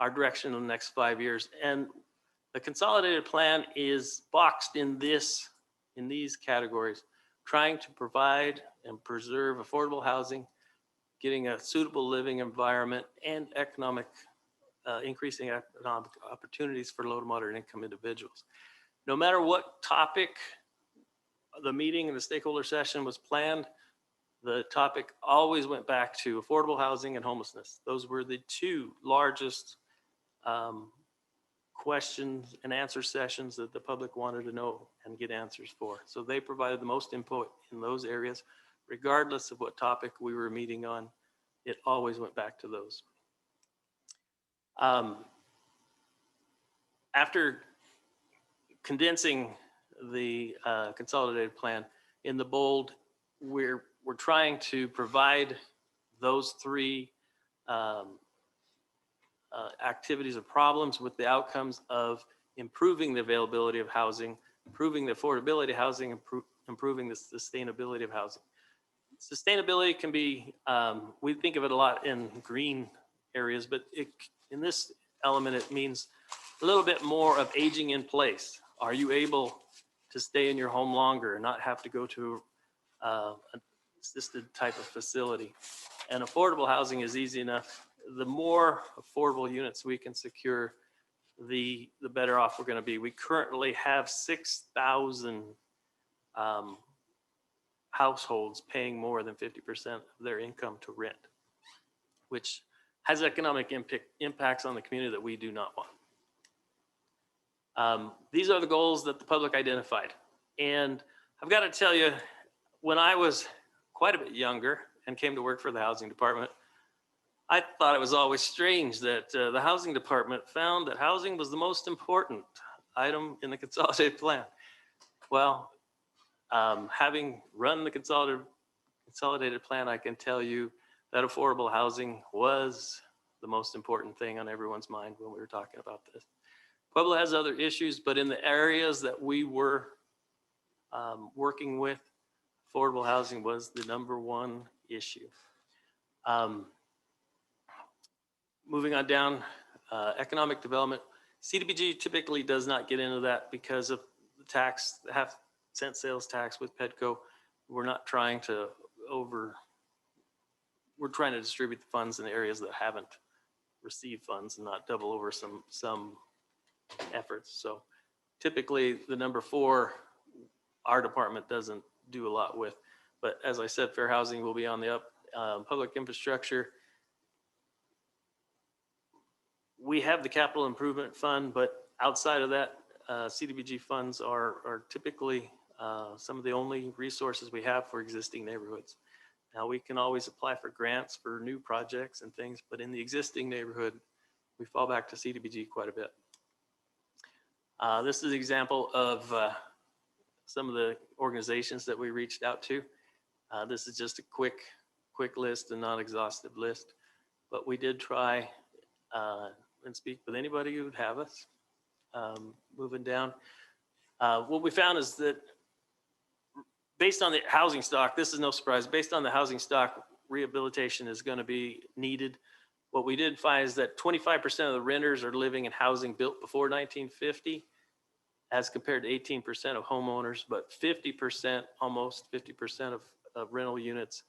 our direction in the next 5 years. And the consolidated plan is boxed in these categories, trying to provide and preserve affordable housing, getting a suitable living environment, and increasing economic opportunities for low to moderate income individuals. No matter what topic the meeting and the stakeholder session was planned, the topic always went back to affordable housing and homelessness. Those were the two largest questions and answer sessions that the public wanted to know and get answers for. So they provided the most input in those areas, regardless of what topic we were meeting on. It always went back to those. After condensing the consolidated plan in the bold, we're trying to provide those three activities or problems with the outcomes of improving the availability of housing, improving the affordability of housing, improving the sustainability of housing. Sustainability can be, we think of it a lot in green areas, but in this element, it means a little bit more of aging in place. Are you able to stay in your home longer and not have to go to an assisted type of facility? And affordable housing is easy enough. The more affordable units we can secure, the better off we're going to be. We currently have 6,000 households paying more than 50% of their income to rent, which has economic impacts on the community that we do not want. These are the goals that the public identified. And I've got to tell you, when I was quite a bit younger and came to work for the housing department, I thought it was always strange that the housing department found that housing was the most important item in the consolidated plan. Well, having run the consolidated plan, I can tell you that affordable housing was the most important thing on everyone's mind when we were talking about this. Pueblo has other issues, but in the areas that we were working with, affordable housing was the #1 issue. Moving on down, economic development. CDBG typically does not get into that because of the tax, the half-cent sales tax with Petco. We're not trying to we're trying to distribute the funds in the areas that haven't received funds and not double over some efforts. So typically the #4, our department doesn't do a lot with, but as I said, fair housing will be on the up. Public infrastructure, we have the capital improvement fund, but outside of that, CDBG funds are typically some of the only resources we have for existing neighborhoods. Now, we can always apply for grants for new projects and things, but in the existing neighborhood, we fall back to CDBG quite a bit. This is an example of some of the organizations that we reached out to. This is just a quick list, a non-exhaustive list, but we did try and speak with anybody who would have us. Moving down, what we found is that based on the housing stock, this is no surprise, based on the housing stock, rehabilitation is going to be needed. What we did find is that 25% of the renters are living in housing built before 1950, as compared to 18% of homeowners, but 50%, almost 50% of rental units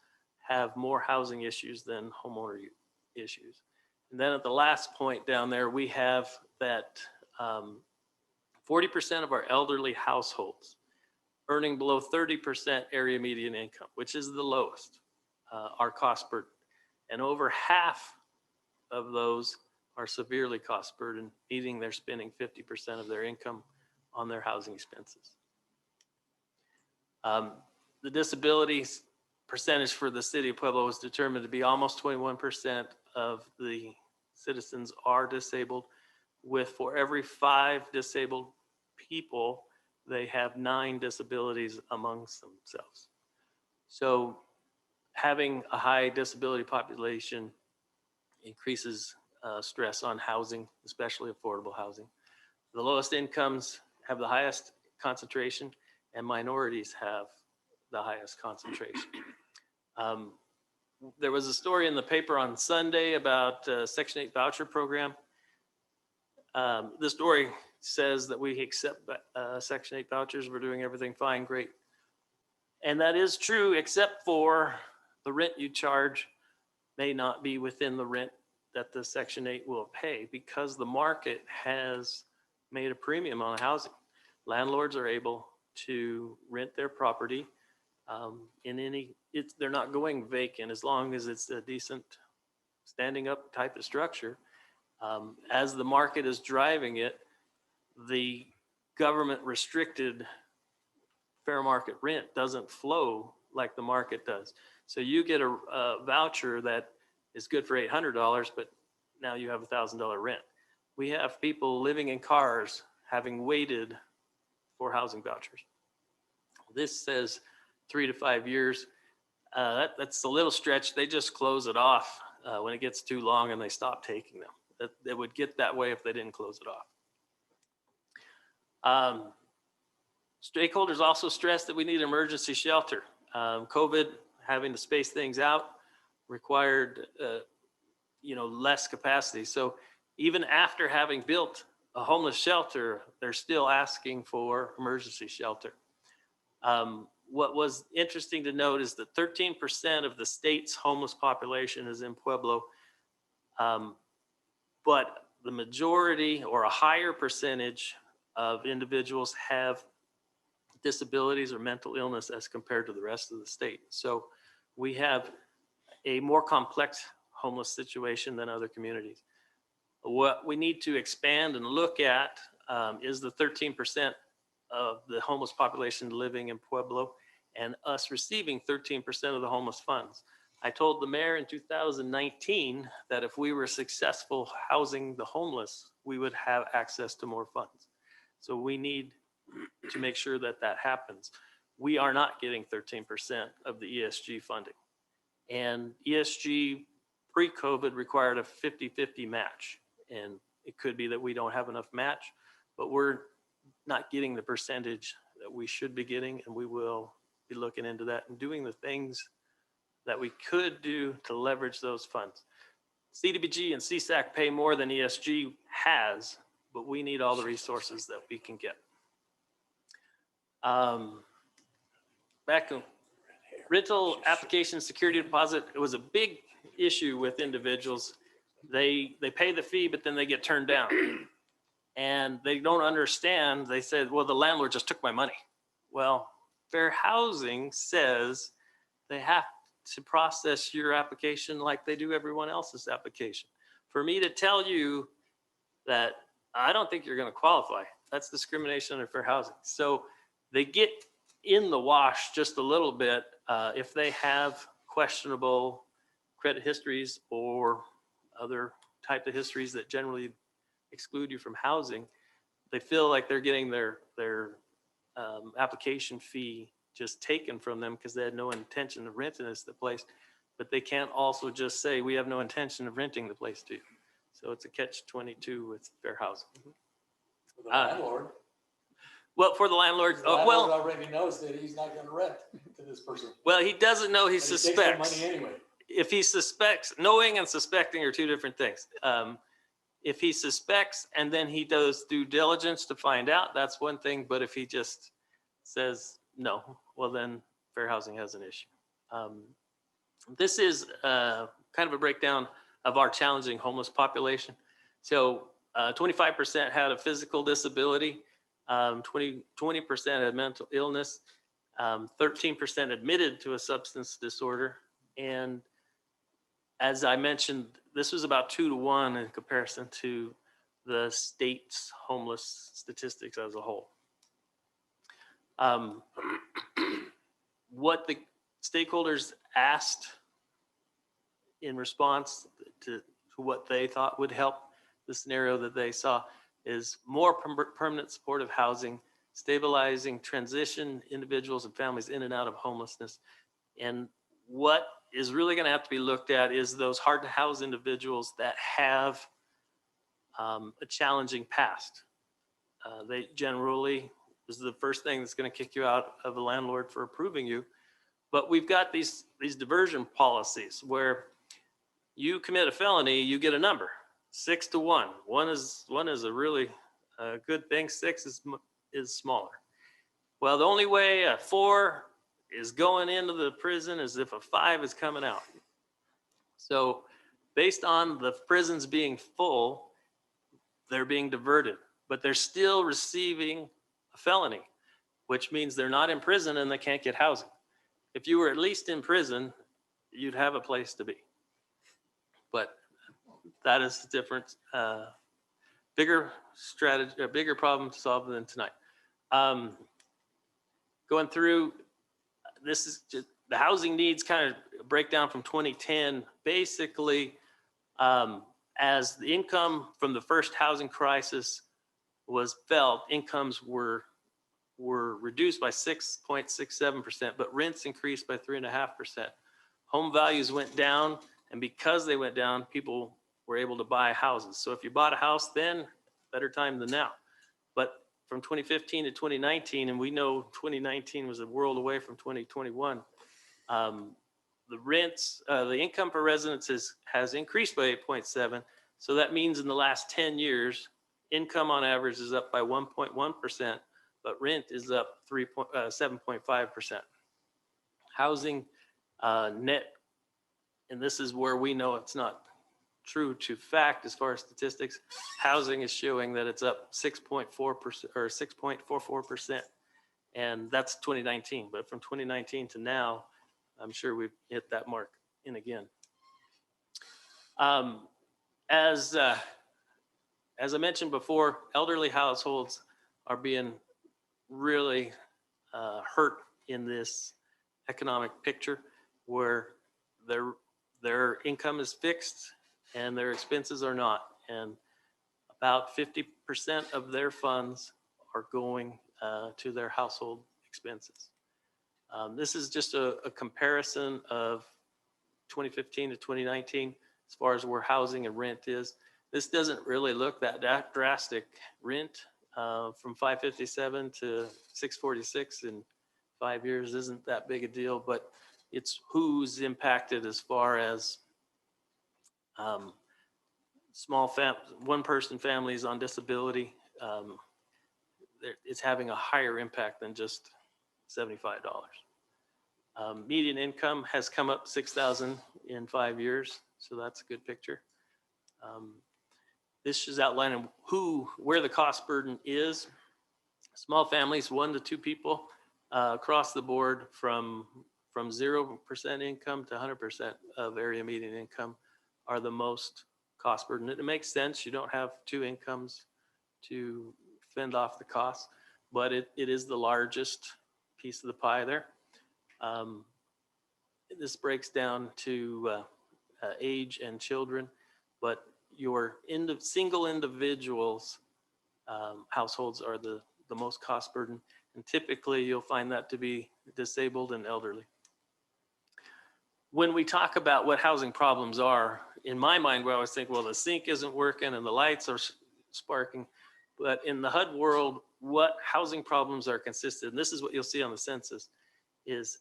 have more housing issues than homeowner issues. And then at the last point down there, we have that 40% of our elderly households earning below 30% area median income, which is the lowest, are cost burden. And over half of those are severely cost burdened, meaning they're spending 50% of their income on their housing expenses. The disability percentage for the city of Pueblo was determined to be almost 21% of the citizens are disabled, with for every 5 disabled people, they have 9 disabilities amongst themselves. So having a high disability population increases stress on housing, especially affordable housing. The lowest incomes have the highest concentration, and minorities have the highest concentration. there was a story in the paper on Sunday about Section 8 voucher program. The story says that we accept Section 8 vouchers. We're doing everything fine, great. And that is true, except for the rent you charge may not be within the rent that the Section 8 will pay, because the market has made a premium on housing. Landlords are able to rent their property they're not going vacant as long as it's a decent standing up type of structure. As the market is driving it, the government restricted fair market rent doesn't flow like the market does. So you get a voucher that is good for $800, but now you have $1,000 rent. We have people living in cars having waited for housing vouchers. This says 3 to 5 years. That's a little stretch. They just close it off when it gets too long and they stop taking them. They would get that way if they didn't close it off. Stakeholders also stressed that we need emergency shelter. COVID, having to space things out, required less capacity. So even after having built a homeless shelter, they're still asking for emergency shelter. What was interesting to note is that 13% of the state's homeless population is in Pueblo, but the majority or a higher percentage of individuals have disabilities or mental illness as compared to the rest of the state. So we have a more complex homeless situation than other communities. What we need to expand and look at is the 13% of the homeless population living in Pueblo and us receiving 13% of the homeless funds. I told the mayor in 2019 that if we were successful housing the homeless, we would have access to more funds. So we need to make sure that that happens. We are not getting 13% of the ESG funding. And ESG pre-COVID required a 50-50 match. And it could be that we don't have enough match, but we're not getting the percentage that we should be getting, and we will be looking into that and doing the things that we could do to leverage those funds. CDBG and CSAC pay more than ESG has, but we need all the resources that we can get. Back to rental application security deposit. It was a big issue with individuals. They pay the fee, but then they get turned down. And they don't understand. They said, well, the landlord just took my money. Well, fair housing says they have to process your application like they do everyone else's application. For me to tell you that I don't think you're going to qualify, that's discrimination under fair housing. So they get in the wash just a little bit if they have questionable credit histories or other type of histories that generally exclude you from housing. They feel like they're getting their application fee just taken from them because they had no intention of renting us the place, but they can't also just say we have no intention of renting the place to you. So it's a catch-22 with fair housing. For the landlord. Well, for the landlord, The landlord already knows that he's not going to rent to this person. well, he doesn't know, he But suspects. He takes the money anyway. If he suspects, knowing and suspecting are two different things. If he suspects and then he does due diligence to find out, that's one thing. But if he just says no, well, then fair housing has an issue. This is kind of a breakdown of our challenging homeless population. So 25% had a physical disability, 20% had mental illness, 13% admitted to a substance disorder. And as I mentioned, this was about 2 to 1 in comparison to the state's homeless statistics as a whole. What the stakeholders asked in response to what they thought would help the scenario that they saw is more permanent supportive housing, stabilizing transition individuals and families in and out of homelessness. And what is really going to have to be looked at is those hard to house individuals that have a challenging past. They generally, this is the first thing that's going to kick you out of the landlord for approving you. But we've got these diversion policies where you commit a felony, you get a number, 6 to 1. One is a really good thing. 6 is smaller. Well, the only way a 4 is going into the prison is if a 5 is coming out. So based on the prisons being full, they're being diverted, but they're still receiving a felony, which means they're not in prison and they can't get housing. If you were at least in prison, you'd have a place to be. But that is different, bigger strategy, a bigger problem to solve than tonight. Going through, this is just the housing needs kind of break down from 2010. Basically, as the income from the first housing crisis was felt, incomes were reduced by 6.67%, but rents increased by 3.5%. Home values went down, and because they went down, people were able to buy houses. So if you bought a house then, better time than now. But from 2015 to 2019, and we know 2019 was a world away from 2021, the rents, the income for residents has increased by 8.7. So that means in the last 10 years, income on average is up by 1.1%, but rent is up 7.5%. Housing net, and this is where we know it's not true to fact as far as statistics, housing is showing that it's up 6.4% or 6.44%. And that's 2019, but from 2019 to now, I'm sure we've hit that mark in again. As I mentioned before, elderly households are being really hurt in this economic picture where their income is fixed and their expenses are not. And about 50% of their funds are going to their household expenses. This is just a comparison of 2015 to 2019 as far as where housing and rent is. This doesn't really look that drastic. Rent from 557 to 646 in 5 years isn't that big a deal, but it's who's impacted as far as one-person families on disability. It's having a higher impact than just $75. Median income has come up 6,000 in 5 years, so that's a good picture. This is outlining where the cost burden is. Small families, 1 to 2 people across the board from 0% income to 100% of area median income are the most cost burden. It makes sense. You don't have 2 incomes to fend off the costs, but it is the largest piece of the pie there. This breaks down to age and children, but your single individuals households are the most cost burden, and typically you'll find that to be disabled and elderly. When we talk about what housing problems are, in my mind, we always think, well, the sink isn't working and the lights are sparking. But in the HUD world, what housing problems are consistent, and this is what you'll see on the census, is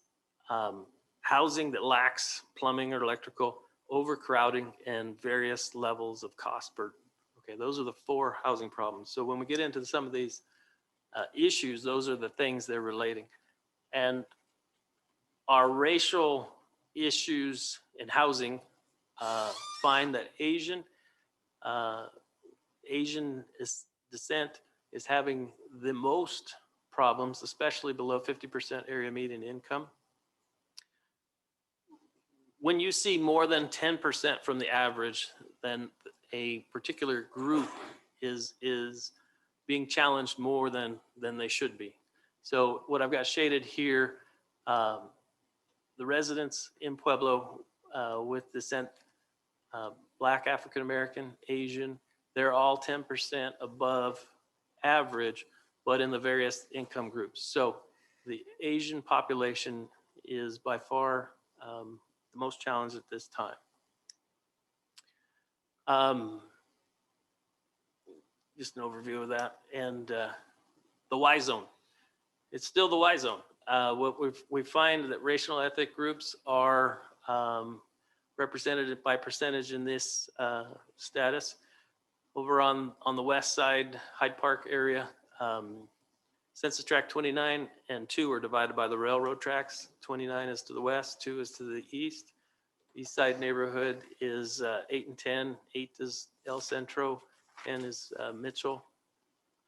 housing that lacks plumbing or electrical, overcrowding, and various levels of cost burden. Okay, those are the 4 housing problems. So when we get into some of these issues, those are the things they're relating. And our racial issues in housing find that Asian descent is having the most problems, especially below 50% area median income. When you see more than 10% from the average, then a particular group is being challenged more than they should be. So what I've got shaded here, the residents in Pueblo with descent, Black, African American, Asian, they're all 10% above average, but in the various income groups. So the Asian population is by far the most challenged at this time. Just an overview of that. And the Y zone. It's still the Y zone. what we find that racial ethnic groups are represented by percentage in this status. Over on the west side, Hyde Park area, Census Tract 29 and 2 are divided by the railroad tracks. 29 is to the west, 2 is to the east. East side neighborhood is 8 and 10. 8 is El Centro, 10 is Mitchell.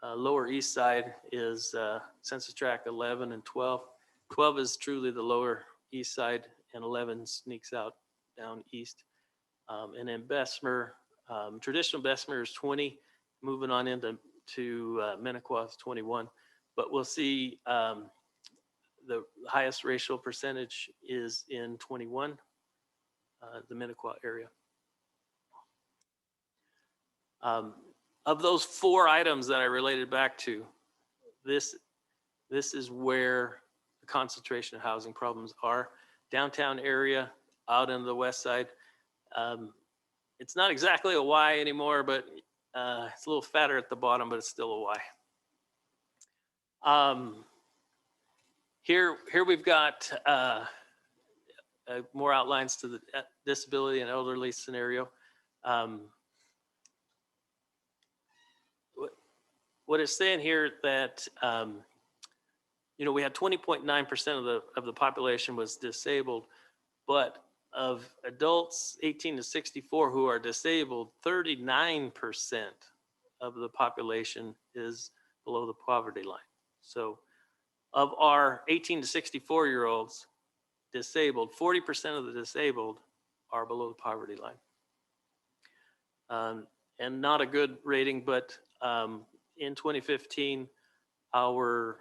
Lower east side is Census Tract 11 and 12. 12 is truly the lower east side, and 11 sneaks out down east. And then Bessemer, traditional Bessemer is 20, moving on into Minnequaw is 21. But we'll see the highest racial percentage is in 21, the Minnequaw area. Of those 4 items that I related back to, this is where the concentration of housing problems are. Downtown area, out in the west side. It's not exactly a Y anymore, but it's a little fatter at the bottom, but it's still a Y. Here we've got more outlines to the disability and elderly scenario. What it's saying here that we had 20.9% of the population was disabled, but of adults 18 to 64 who are disabled, 39% of the population is below the poverty line. So of our 18 to 64-year-olds disabled, 40% of the disabled are below the poverty line. And not a good rating, but in 2015, our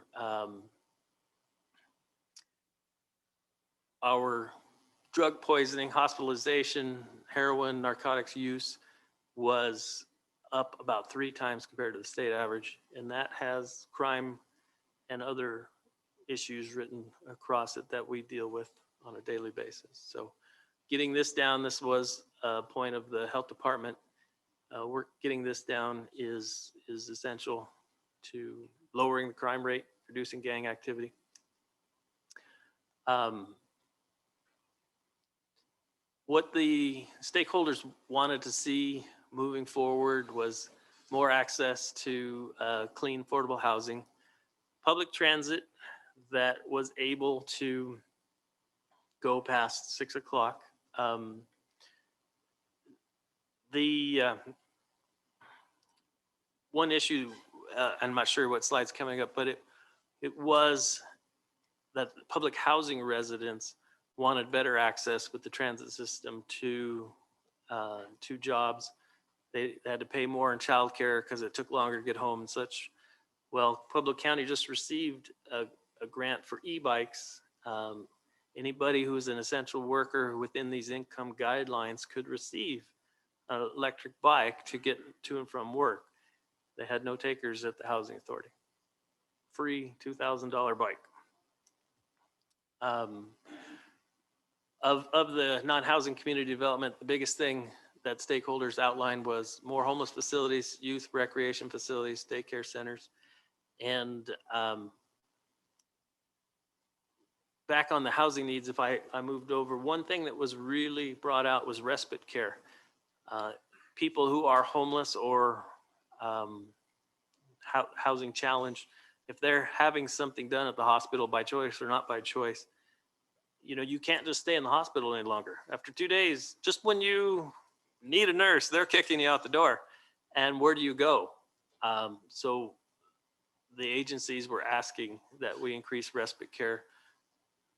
drug poisoning, hospitalization, heroin, narcotics use was up about 3 times compared to the state average. And that has crime and other issues written across it that we deal with on a daily basis. So getting this down, this was a point of the health department. Getting this down is essential to lowering the crime rate, reducing gang activity. What the stakeholders wanted to see moving forward was more access to clean, affordable housing, public transit that was able to go past 6 o'clock. One issue, I'm not sure what slide's coming up, but it was that public housing residents wanted better access with the transit system to jobs. They had to pay more in childcare because it took longer to get home and such. Well, Pueblo County just received a grant for e-bikes. Anybody who's an essential worker within these income guidelines could receive an electric bike to get to and from work. They had no takers at the housing authority. Free $2,000 bike. Of the non-housing community development, the biggest thing that stakeholders outlined was more homeless facilities, youth recreation facilities, daycare centers. And back on the housing needs, if I moved over, one thing that was really brought out was respite care. People who are homeless or housing challenged, if they're having something done at the hospital by choice or not by choice, you can't just stay in the hospital any longer. After 2 days, just when you need a nurse, they're kicking you out the door. And where do you go? So the agencies were asking that we increase respite care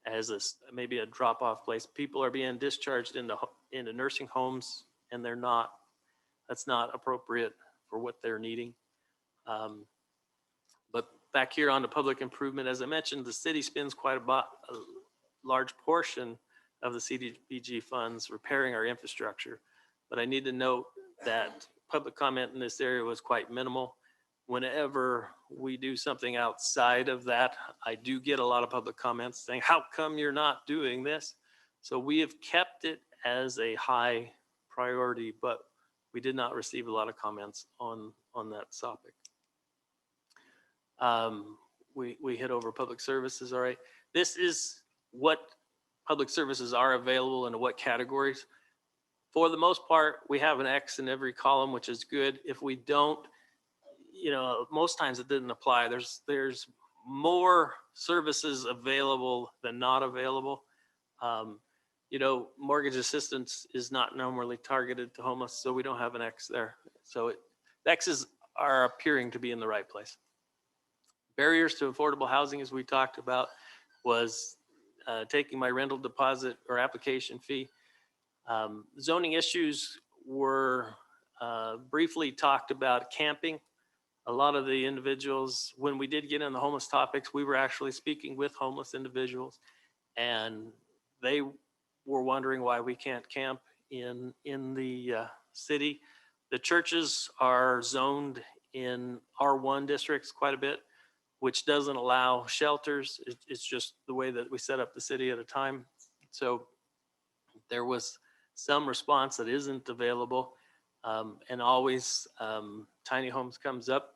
as maybe a drop-off place. People are being discharged into nursing homes, and that's not appropriate for what they're needing. But back here on the public improvement, as I mentioned, the city spends quite a large portion of the CDBG funds repairing our infrastructure. But I need to note that public comment in this area was quite minimal. Whenever we do something outside of that, I do get a lot of public comments saying, how come you're not doing this? So we have kept it as a high priority, but we did not receive a lot of comments on that topic. we hit over public services, all right. This is what public services are available and what categories. For the most part, we have an X in every column, which is good. If we don't, most times it didn't apply. There's more services available than not available. Mortgage assistance is not normally targeted to homeless, so we don't have an X there. So X's are appearing to be in the right place. Barriers to affordable housing, as we talked about, was taking my rental deposit or application fee. Zoning issues were briefly talked about. Camping. A lot of the individuals, when we did get in the homeless topics, we were actually speaking with homeless individuals, and they were wondering why we can't camp in the city. The churches are zoned in R1 districts quite a bit, which doesn't allow shelters. It's just the way that we set up the city at a time. So there was some response that isn't available. And always tiny homes comes up.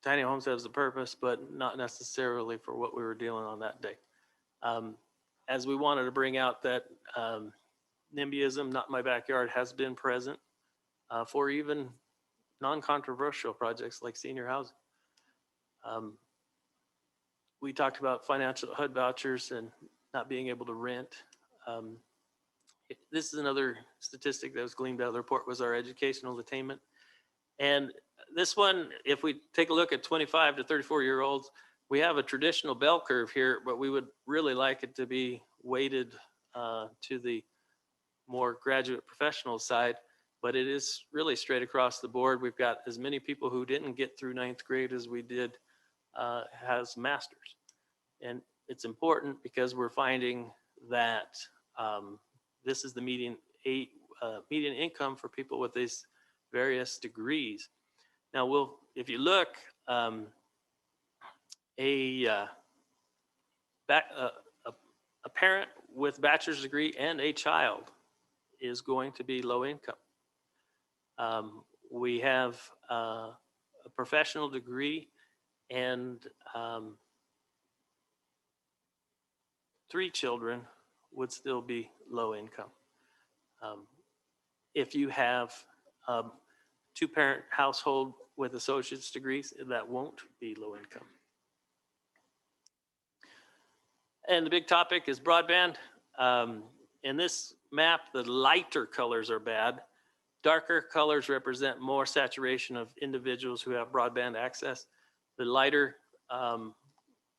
Tiny homes has a purpose, but not necessarily for what we were dealing on that day. As we wanted to bring out that NIMBYism, not my backyard, has been present for even non-controversial projects like senior housing. We talked about financial HUD vouchers and not being able to rent. This is another statistic that was gleaned out of the report, was our educational attainment. And this one, if we take a look at 25 to 34-year-olds, we have a traditional bell curve here, but we would really like it to be weighted to the more graduate professional side. But it is really straight across the board. We've got as many people who didn't get through 9th grade as we did has masters. And it's important because we're finding that this is the median income for people with these various degrees. Now, if you look, a parent with bachelor's degree and a child is going to be low income. We have a professional degree and 3 children would still be low income. If you have 2-parent household with associate's degrees, that won't be low income. And the big topic is broadband. In this map, the lighter colors are bad. Darker colors represent more saturation of individuals who have broadband access. The lighter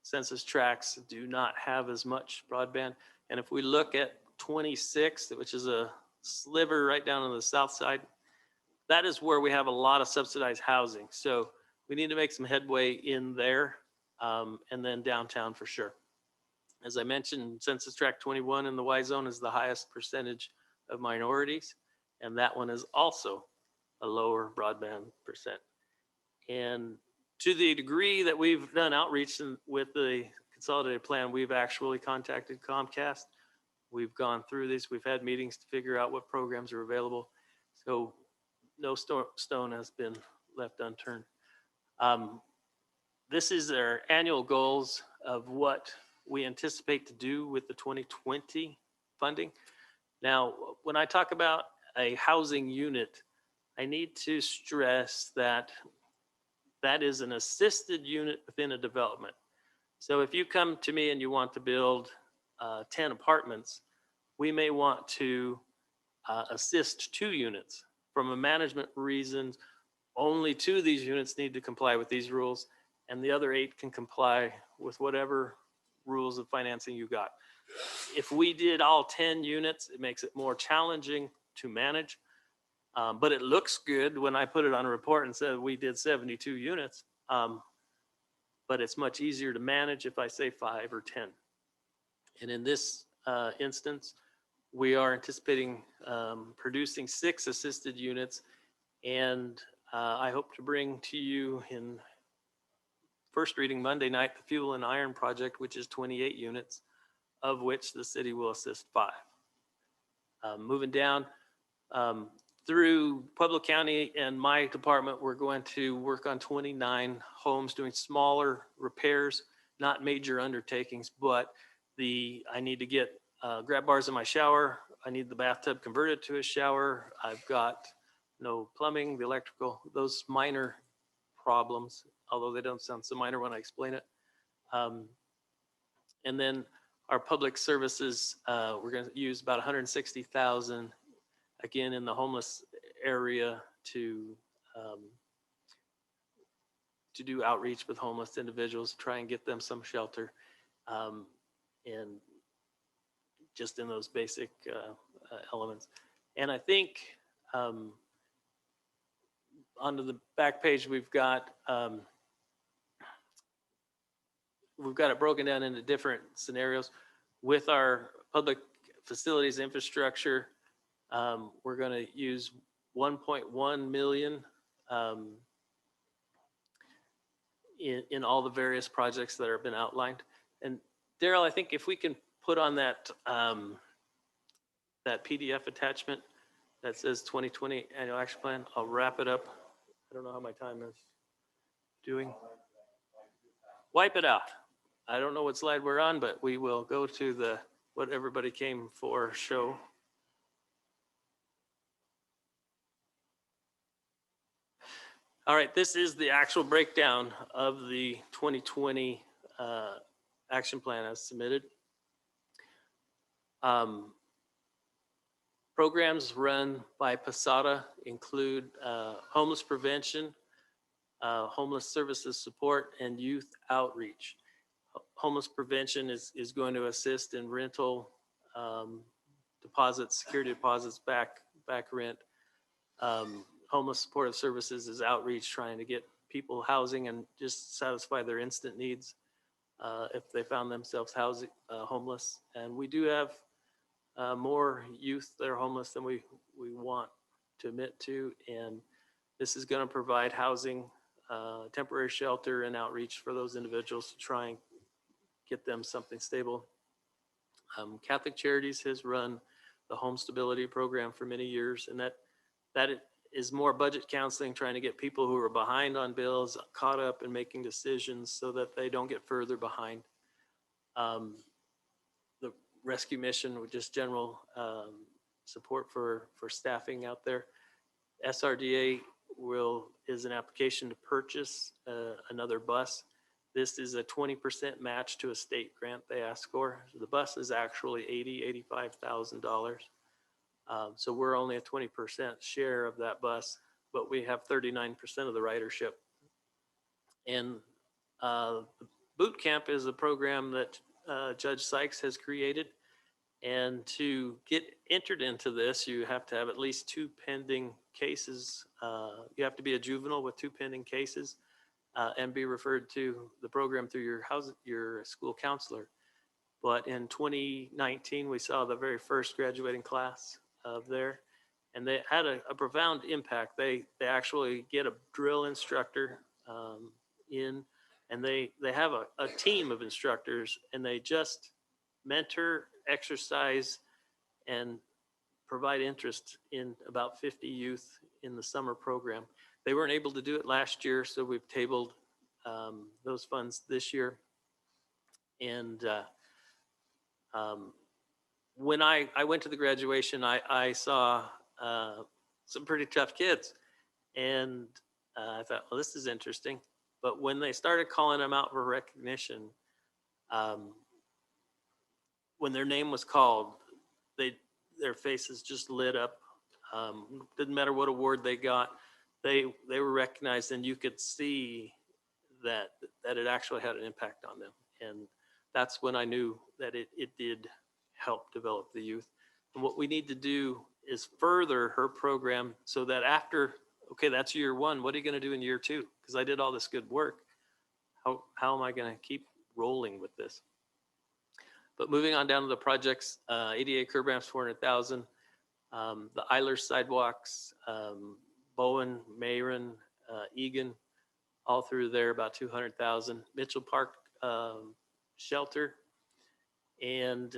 census tracts do not have as much broadband. And if we look at 26, which is a sliver right down on the south side, that is where we have a lot of subsidized housing. So we need to make some headway in there, and then downtown for sure. As I mentioned, census tract 21 in the Y zone is the highest percentage of minorities, and that one is also a lower broadband percent. And to the degree that we've done outreach with the consolidated plan, we've actually contacted Comcast. We've gone through this. We've had meetings to figure out what programs are available. So no stone has been left unturned. This is our annual goals of what we anticipate to do with the 2020 funding. Now, when I talk about a housing unit, I need to stress that that is an assisted unit within a development. So if you come to me and you want to build 10 apartments, we may want to assist 2 units. From a management reasons, only 2 of these units need to comply with these rules, and the other 8 can comply with whatever rules of financing you got. If we did all 10 units, it makes it more challenging to manage, but it looks good when I put it on a report and said we did 72 units, but it's much easier to manage if I say 5 or 10. And in this instance, we are anticipating producing 6 assisted units, and I hope to bring to you in first reading Monday night the Fuel and Iron project, which is 28 units, of which the city will assist 5. Moving down, through Pueblo County and my department, we're going to work on 29 homes doing smaller repairs, not major undertakings, but I need to get grab bars in my shower. I need the bathtub converted to a shower. I've got no plumbing, the electrical, those minor problems, although they don't sound so minor when I explain it. And then our public services, we're going to use about 160,000 again in the homeless area to do outreach with homeless individuals, try and get them some shelter, and just in those basic elements. And I think onto the back page, we've got it broken down into different scenarios. With our public facilities infrastructure, we're going to use 1.1 million in all the various projects that have been outlined. And Daryl, I think if we can put on that that PDF attachment that says 2020 annual action plan, I'll wrap it up. I don't know how my time is doing. Wipe it out. I don't know what slide we're on, but we will go to the what everybody came for show. All right, this is the actual breakdown of the 2020 action plan as submitted. Programs run by PASADA include homeless prevention, homeless services support, and youth outreach. Homeless prevention is going to assist in rental deposits, security deposits, back rent. Homeless supportive services is outreach, trying to get people housing and just satisfy their instant needs if they found themselves homeless. And we do have more youth that are homeless than we want to admit to. And this is going to provide housing, temporary shelter, and outreach for those individuals to try and get them something stable. Catholic Charities has run the Home Stability Program for many years, and that is more budget counseling, trying to get people who are behind on bills caught up and making decisions so that they don't get further behind. The rescue mission with just general support for staffing out there. SRDA is an application to purchase another bus. This is a 20% match to a state grant they asked for. The bus is actually $85,000. So we're only a 20% share of that bus, but we have 39% of the ridership. And Boot Camp is a program that Judge Sykes has created. And to get entered into this, you have to have at least 2 pending cases. You have to be a juvenile with 2 pending cases and be referred to the program through your school counselor. But in 2019, we saw the very first graduating class of there, and they had a profound impact. They actually get a drill instructor in, and they have a team of instructors, and they just mentor, exercise, and provide interest in about 50 youth in the summer program. They weren't able to do it last year, so we've tabled those funds this year. And when I went to the graduation, I saw some pretty tough kids. And I thought, well, this is interesting. But when they started calling them out for recognition, when their name was called, their faces just lit up. Didn't matter what award they got, they were recognized, and you could see that it actually had an impact on them. And that's when I knew that it did help develop the youth. And what we need to do is further her program so that after, okay, that's year 1, what are you going to do in year 2? Because I did all this good work. How am I going to keep rolling with this? But moving on down to the projects, ADA curb ramps, 400,000. The Eilers sidewalks, Bowen, Mayron, Egan, all through there, about 200,000. Mitchell Park shelter, and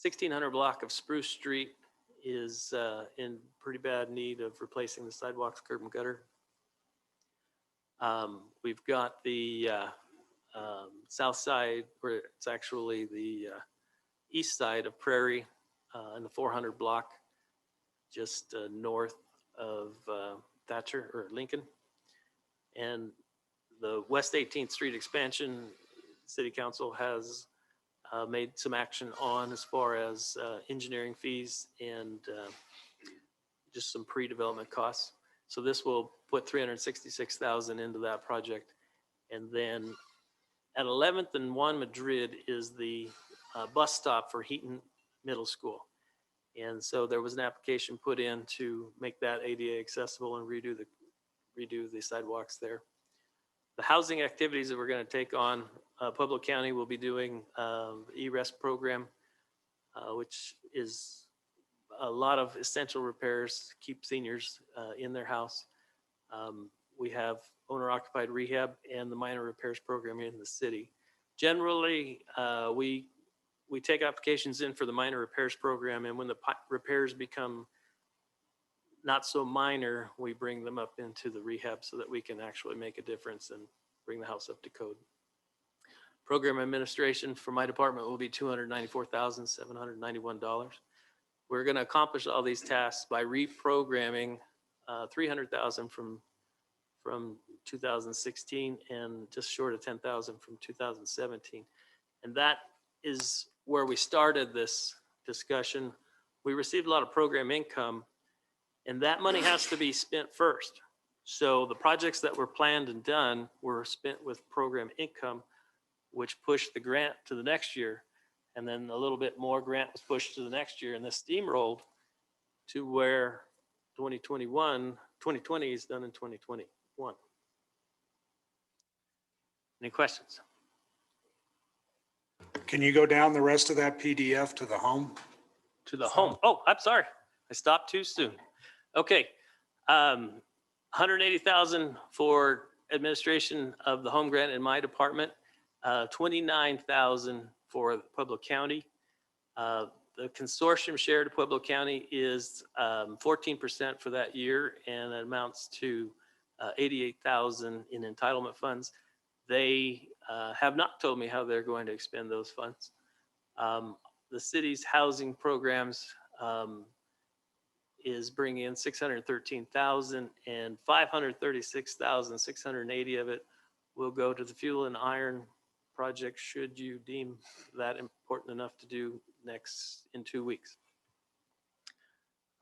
1600 block of Spruce Street is in pretty bad need of replacing the sidewalks, curb and gutter. We've got the south side, where it's actually the east side of Prairie in the 400 block, just north of Thatcher or Lincoln. And the West 18th Street expansion, City Council has made some action on as far as engineering fees and just some pre-development costs. So this will put $366,000 into that project. And then at 11th and 1 Madrid is the bus stop for Heaton Middle School. And so there was an application put in to make that ADA accessible and redo the sidewalks there. The housing activities that we're going to take on, Pueblo County will be doing E-Rest program, which is a lot of essential repairs to keep seniors in their house. We have owner-occupied rehab and the minor repairs program in the city. Generally, we take applications in for the minor repairs program, and when the repairs become not so minor, we bring them up into the rehab so that we can actually make a difference and bring the house up to code. Program administration for my department will be $294,791. We're going to accomplish all these tasks by reprogramming $300,000 from 2016 and just short of $10,000 from 2017. And that is where we started this discussion. We received a lot of program income, and that money has to be spent first. So the projects that were planned and done were spent with program income, which pushed the grant to the next year. And then a little bit more grant was pushed to the next year, and this steamrolled to where 2020 is done in 2021. Any questions? Can you go down the rest of that PDF to the home? To the home. Oh, I'm sorry. I stopped too soon. Okay. 180,000 for administration of the home grant in my department, 29,000 for Pueblo County. The consortium share to Pueblo County is 14% for that year, and it amounts to 88,000 in entitlement funds. They have not told me how they're going to expend those funds. The city's housing programs is bringing in 613,000, and 536,680 of it will go to the fuel and iron project, should you deem that important enough to do in 2 weeks.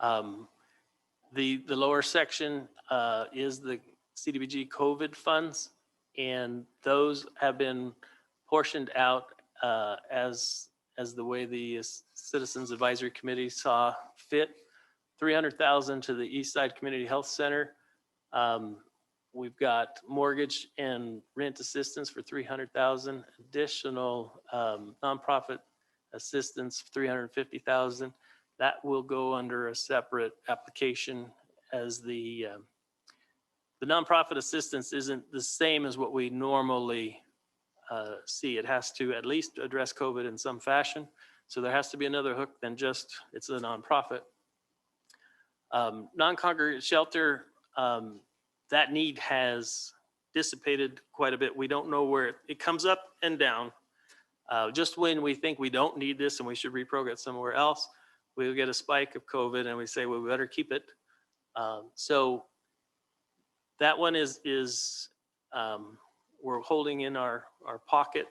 The lower section is the CDBG COVID funds, and those have been portioned out as the way the Citizens Advisory Committee saw fit. 300,000 to the East Side Community Health Center. We've got mortgage and rent assistance for 300,000, additional nonprofit assistance, 350,000. That will go under a separate application, as the nonprofit assistance isn't the same as what we normally see. It has to at least address COVID in some fashion. So there has to be another hook than just it's a nonprofit. Non-congregate shelter, that need has dissipated quite a bit. We don't know where it comes up and down. Just when we think we don't need this and we should reprogram it somewhere else, we'll get a spike of COVID and we say, well, we better keep it. So that one is we're holding in our pocket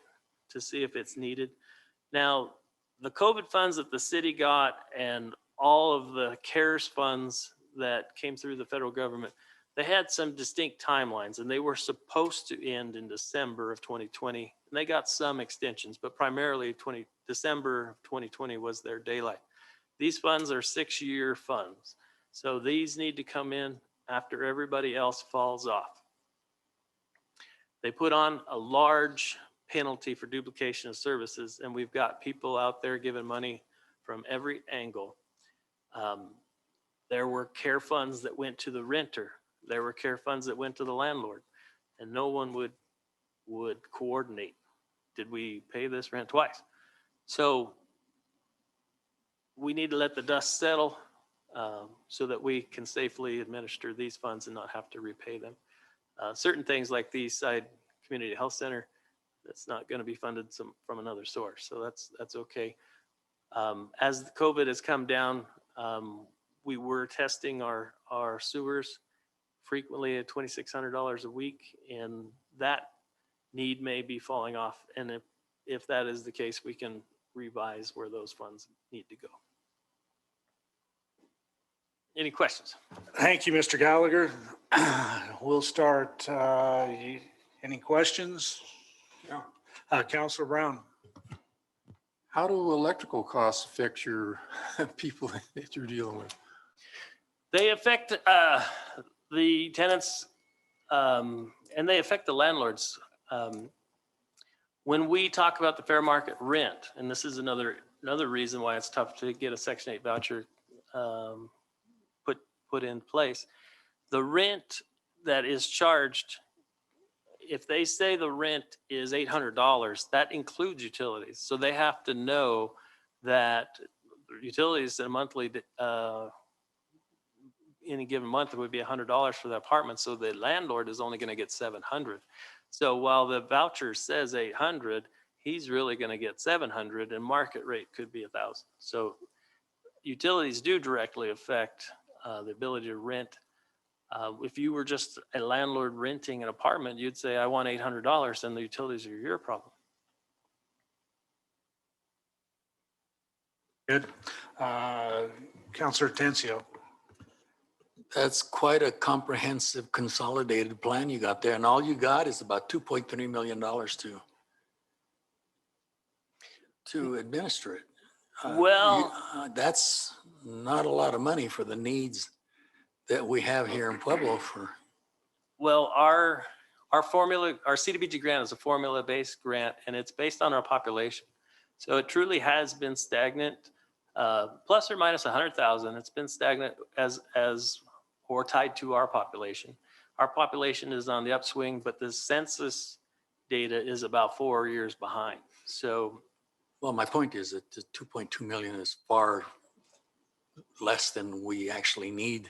to see if it's needed. Now, the COVID funds that the city got and all of the CARES funds that came through the federal government, they had some distinct timelines, and they were supposed to end in December of 2020. And they got some extensions, but primarily December of 2020 was their daylight. These funds are 6-year funds. So these need to come in after everybody else falls off. They put on a large penalty for duplication of services, and we've got people out there giving money from every angle. There were care funds that went to the renter. There were care funds that went to the landlord, and no one would coordinate. Did we pay this rent twice? So we need to let the dust settle. so that we can safely administer these funds and not have to repay them. Certain things like the East Side Community Health Center, that's not going to be funded from another source. So that's okay. As the COVID has come down, we were testing our sewers frequently at $2,600 a week, and that need may be falling off. And if that is the case, we can revise where those funds need to go. Any questions? Thank you, Mr. Gallagher. We'll start. Any questions? No. Councilor Brown. How do electrical costs affect your people that you're dealing with? They affect the tenants and they affect the landlords. When we talk about the fair market rent, and this is another reason why it's tough to get a Section 8 voucher put in place, the rent that is charged, if they say the rent is $800, that includes utilities. So they have to know that utilities in a monthly, any given month, it would be $100 for the apartment. So the landlord is only going to get $700. So while the voucher says $800, he's really going to get $700, and market rate could be $1,000. So utilities do directly affect the ability to rent. If you were just a landlord renting an apartment, you'd say, I want $800, and the utilities are your problem. Good. Councilor Tencio. That's quite a comprehensive consolidated plan you got there, and all you got is about $2.3 million to administer it. That's not a lot of money for the needs that we have here in Pueblo for. Well, our formula, our CDBG grant is a formula-based grant, and it's based on our population. So it truly has been stagnant, plus or minus 100,000. It's been stagnant or tied to our population. Our population is on the upswing, but the census data is about 4 years behind. So, well, my point is that the 2.2 million is far less than we actually need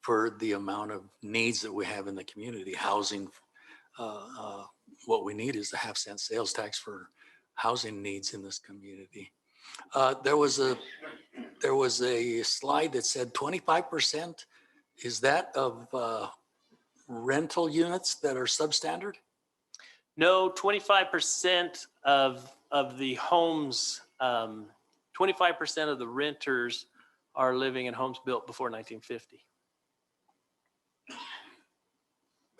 for the amount of needs that we have in the community. Housing, what we need is the half-cent sales tax for housing needs in this community. There was a slide that said 25%. Is that of rental units that are substandard? No, 25% of the homes, 25% of the renters are living in homes built before 1950.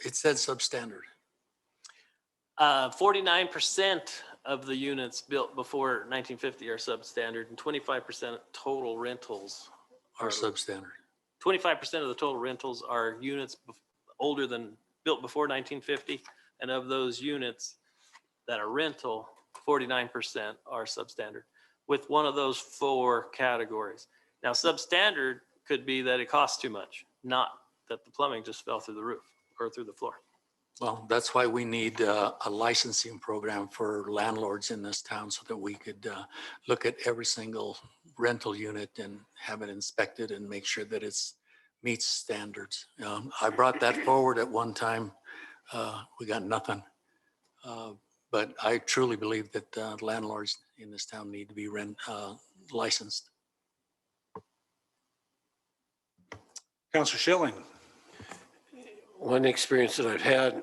It said substandard. 49% of the units built before 1950 are substandard, and 25% of total rentals Are substandard. 25% of the total rentals are units older than built before 1950, and of those units that are rental, 49% are substandard, with one of those 4 categories. Now, substandard could be that it costs too much, not that the plumbing just fell through the roof or through the floor. Well, that's why we need a licensing program for landlords in this town so that we could look at every single rental unit and have it inspected and make sure that it meets standards. I brought that forward at one time. We got nothing. But I truly believe that landlords in this town need to be licensed. Councilor Schilling. One experience that I've had,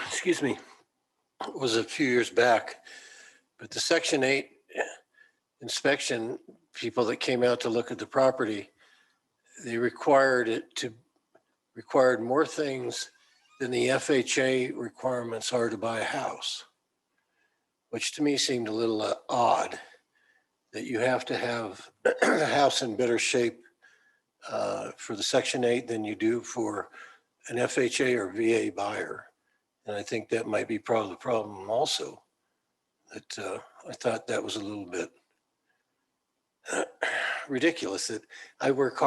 excuse me, was a few years back, but the Section 8 inspection people that came out to look at the property, they required more things than the FHA requirements are to buy a house, which to me seemed a little odd, that you have to have the house in better shape for the Section 8 than you do for an FHA or VA buyer. And I think that might be part of the problem also, that I thought that was a little bit ridiculous, that I work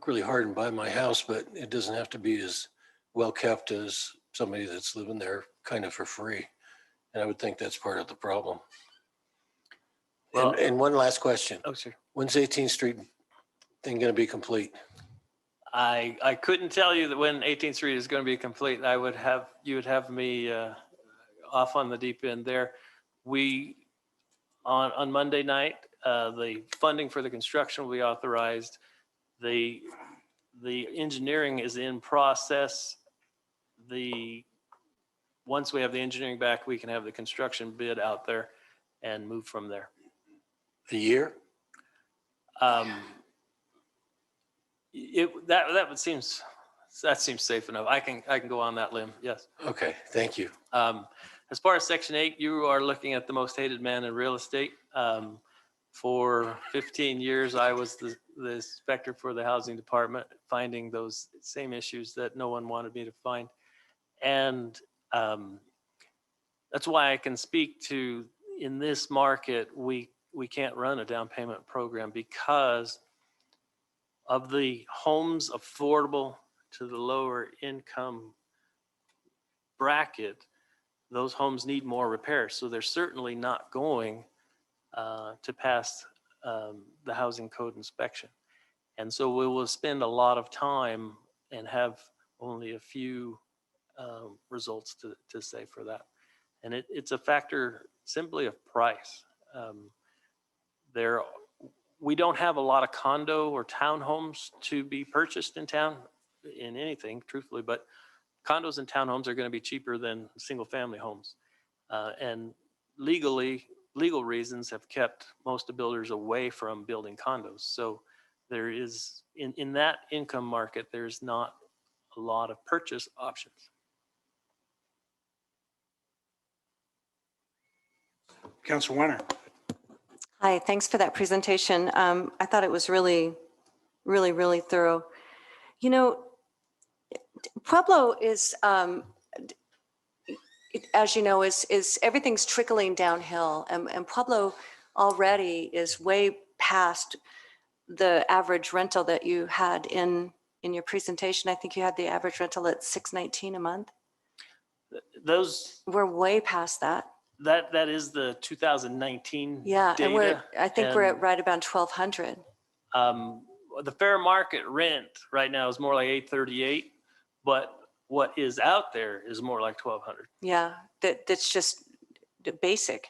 really hard and buy my house, but it doesn't have to be as well kept as somebody that's living there kind of for free. And I would think that's part of the problem. Well- And one last question. Oh, sure. When's 18th Street thing going to be complete? I couldn't tell you that when 18th Street is going to be complete. You would have me off on the deep end there. We, on Monday night, the funding for the construction will be authorized. The engineering is in process. Once we have the engineering back, we can have the construction bid out there and move from there. A year? That seems safe enough. I can go on that limb. Yes. Okay, thank you. As far as Section 8, you are looking at the most hated man in real estate. For 15 years, I was the inspector for the housing department, finding those same issues that no one wanted me to find. And that's why I can speak to, in this market, we can't run a down payment program because of the homes affordable to the lower income bracket. Those homes need more repairs. So they're certainly not going to pass the housing code inspection. And so we will spend a lot of time and have only a few results to say for that. And it's a factor simply of price. We don't have a lot of condo or townhomes to be purchased in town in anything, truthfully, but condos and townhomes are going to be cheaper than single family homes. And legal reasons have kept most of builders away from building condos. So there is, in that income market, there's not a lot of purchase options. Councilor Wenner. Hi, thanks for that presentation. I thought it was really, really, really thorough. You know, Pueblo is, as you know, is everything's trickling downhill, and Pueblo already is way past the average rental that you had in your presentation. I think you had the average rental at $619 a month. We're way past that. That is the 2019 Yeah, data. and I think we're at right about 1,200. The fair market rent right now is more like $838, but what is out there is more like 1,200. Yeah, that's just basic.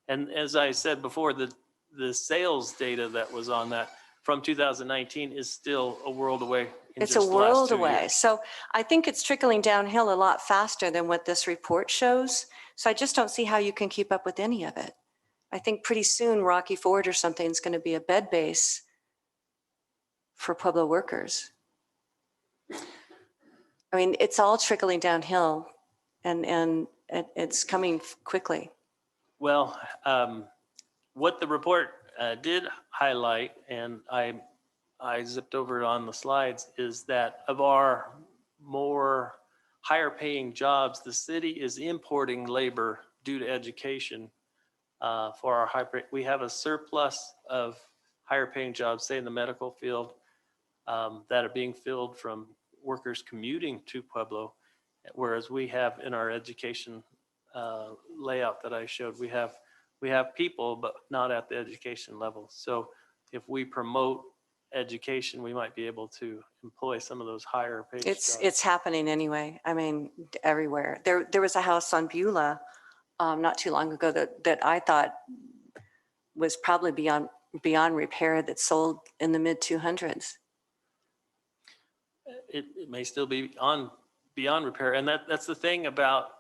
And as I said before, the sales data that was on that from 2019 is still a world away. It's a world away. So I think it's trickling downhill a lot faster than what this report shows. So I just don't see how you can keep up with any of it. I think pretty soon Rocky Ford or something is going to be a bed base for Pueblo workers. I mean, it's all trickling downhill and it's coming quickly. Well, what the report did highlight, and I zipped over it on the slides, is that of our more higher paying jobs, the city is importing labor due to education for our we have a surplus of higher paying jobs, say in the medical field, that are being filled from workers commuting to Pueblo, whereas we have in our education layout that I showed, we have people, but not at the education level. So if we promote education, we might be able to employ some of those higher paid jobs. It's happening anyway. I mean, everywhere. There was a house on Beulah not too long ago that I thought was probably beyond repair that sold in the mid 200s. It may still be beyond repair, and that's the thing about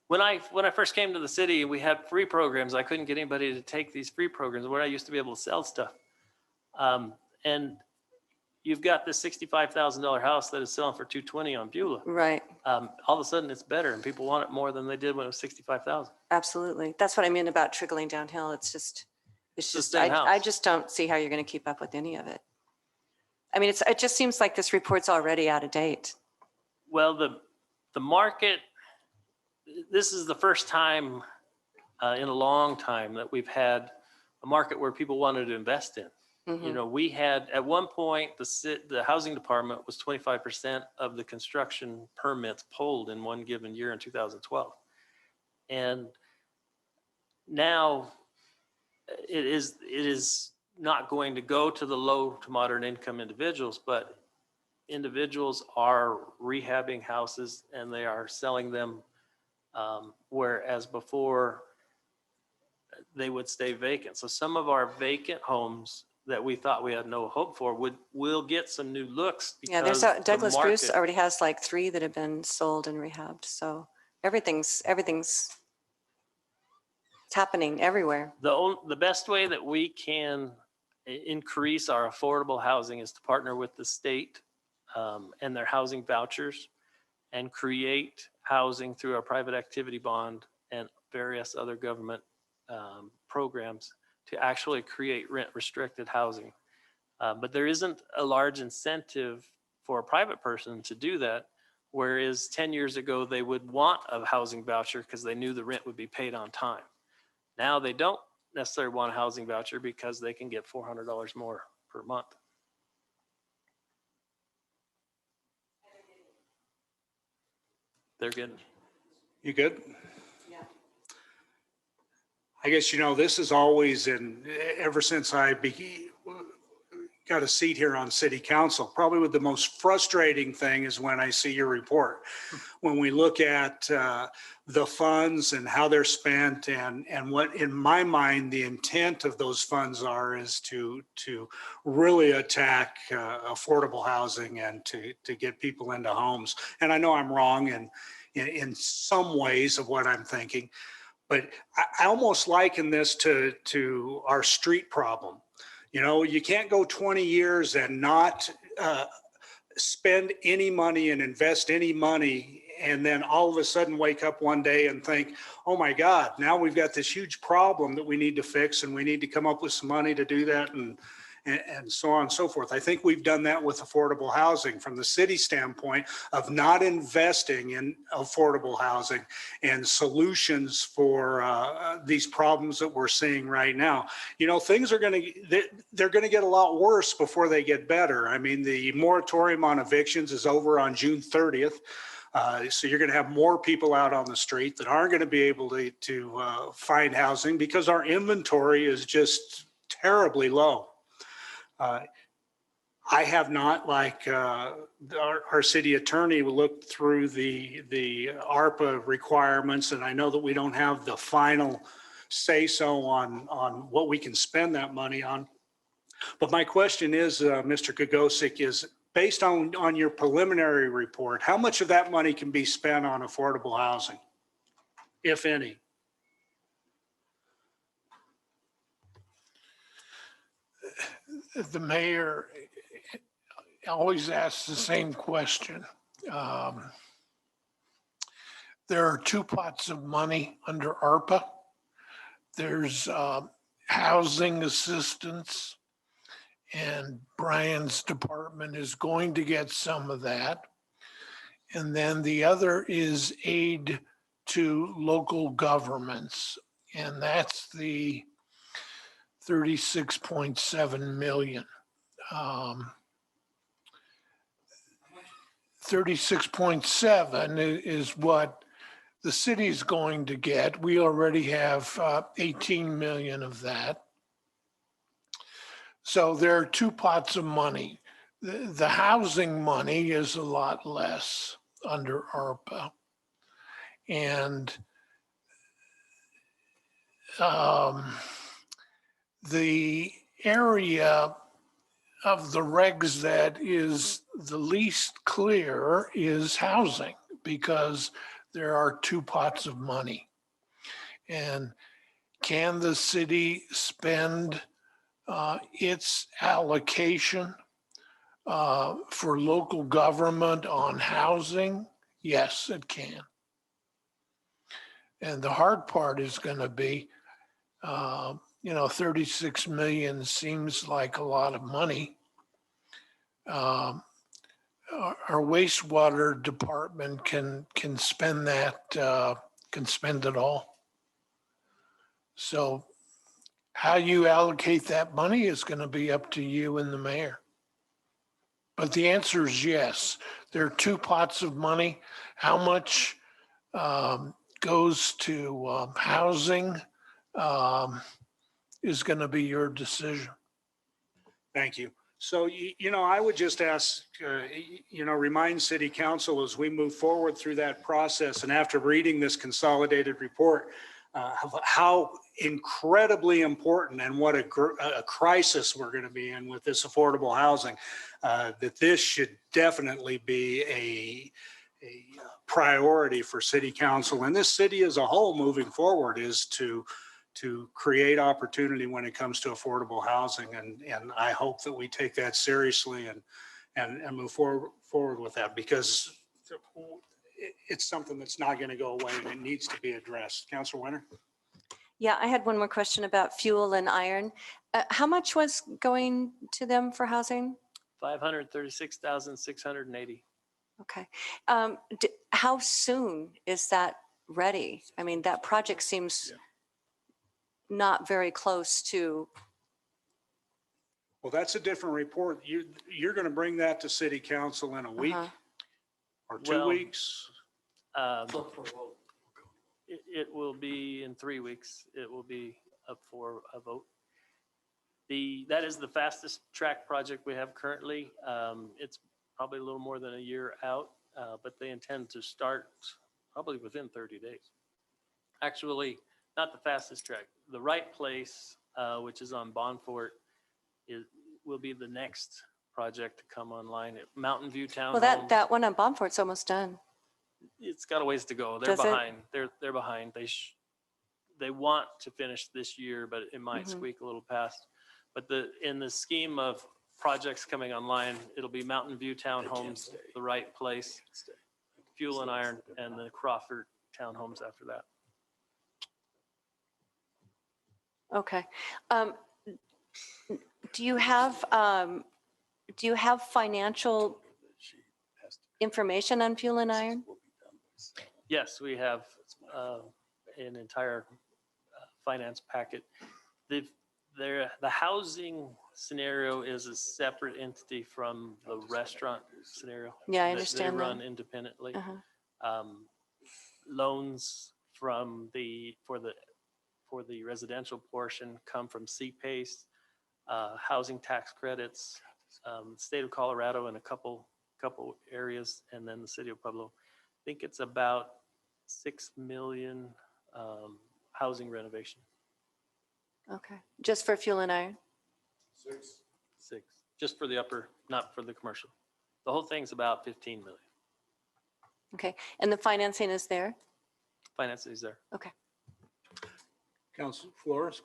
when I first came to the city, we had free programs. I couldn't get anybody to take these free programs where I used to be able to sell stuff. And you've got this $65,000 house that is selling for $220 on Beulah. Right. All of a sudden it's better and people want it more than they did when it was $65,000. Absolutely. That's what I mean about trickling downhill. It's just, same house. I just don't see how you're going to keep up with any of it. I mean, it just seems like this report's already out of date. Well, the market, this is the first time in a long time that we've had a market where people wanted to invest in. Mm-hmm. You know, we had at one point the housing department was 25% of the construction permits pulled in one given year in 2012, and now it is not going to go to the low to moderate income individuals, but individuals are rehabbing houses and they are selling them, whereas before they would stay vacant. So some of our vacant homes that we thought we had no hope for will get some new looks. Yeah, there's because the Douglas Bruce market- already has like 3 that have been sold and rehabbed. So everything's it's happening everywhere. The best way that we can increase our affordable housing is to partner with the state and their housing vouchers and create housing through our private activity bond and various other government programs to actually create rent restricted housing. But there isn't a large incentive for a private person to do that. Whereas 10 years ago, they would want a housing voucher because they knew the rent would be paid on time. Now they don't necessarily want a housing voucher because they can get $400 more per month. They're good. You good? Yeah. I guess, this is always ever since I got a seat here on city council, probably the most frustrating thing is when I see your report. When we look at the funds and how they're spent and what, in my mind, the intent of those funds is to really attack affordable housing and to get people into homes. And I know I'm wrong in some ways of what I'm thinking, but I almost liken this to our street problem. You can't go 20 years and not spend any money and invest any money and then all of a sudden wake up one day and think, oh my God, now we've got this huge problem that we need to fix and we need to come up with some money to do that and so on and so forth. I think we've done that with affordable housing from the city standpoint of not investing in affordable housing and solutions for these problems that we're seeing right now. Things are they're going to get a lot worse before they get better. I mean, the moratorium on evictions is over on June 30th. So you're going to have more people out on the street that aren't going to be able to find housing because our inventory is just terribly low. I have not, like our city attorney, looked through the ARPA requirements, and I know that we don't have the final say-so on what we can spend that money on. But my question is, Mr. Kagosik, is based on your preliminary report, how much of that money can be spent on affordable housing, if any? The mayor always asks the same question. There are 2 pots of money under ARPA. There's housing assistance, and Brian's department is going to get some of that. And then the other is aid to local governments, and that's the 36.7 million. 36.7 is what the city's going to get. We already have 18 million of that. So there are 2 pots of money. The housing money is a lot less under ARPA. And the area of the regs that is the least clear is housing, because there are 2 pots of money. And can the city spend its allocation for local government on housing? Yes, it can. And the hard part is going to be 36 million seems like a lot of money. Our wastewater department can spend that, can spend it all. So how you allocate that money is going to be up to you and the mayor. But the answer is yes. There are 2 pots of money. How much goes to housing is going to be your decision. Thank you. So, I would just ask, remind City Council as we move forward through that process and after reading this consolidated report, how incredibly important and what a crisis we're going to be in with this affordable housing, that this should definitely be a priority for City Council and this city as a whole moving forward, is to create opportunity when it comes to affordable housing. And I hope that we take that seriously and move forward with that, because it's something that's not going to go away and it needs to be addressed. Councilor Winter? Yeah, I had one more question about fuel and iron. How much was going to them for housing? 536,680. Okay. How soon is that ready? I mean, that project seems not very close to. Well, that's a different report. You're going to bring that to City Council in a week or 2 weeks? It will be in 3 weeks. It will be up for a vote. That is the fastest track project we have currently. It's probably a little more than a year out, but they intend to start probably within 30 days. Actually, not the fastest track. The right place, which is on Bonfort, will be the next project to come online at Mountain View Town. Well, that one on Bonfort's almost done. It's got a ways to go. They're Does it? behind. They're behind. They want to finish this year, but it might squeak a little past. But in the scheme of projects coming online, it'll be Mountain View Townhomes, the right place, Fuel and Iron, and the Crawford Townhomes after that. Okay. Do you have financial information on Fuel and Iron? Yes, we have an entire finance packet. The housing scenario is a separate entity from the restaurant scenario. Yeah, I understand They run that. independently. Loans for the residential portion come from CPACE, housing tax credits, state of Colorado in a couple areas, and then the city of Pueblo. I think it's about 6 million housing renovation. Okay. Just for Fuel and Iron? Six, just for the upper, not for the commercial. The whole thing's about 15 million. Okay. And the financing is there? Financing is there. Okay. Councilor Flores?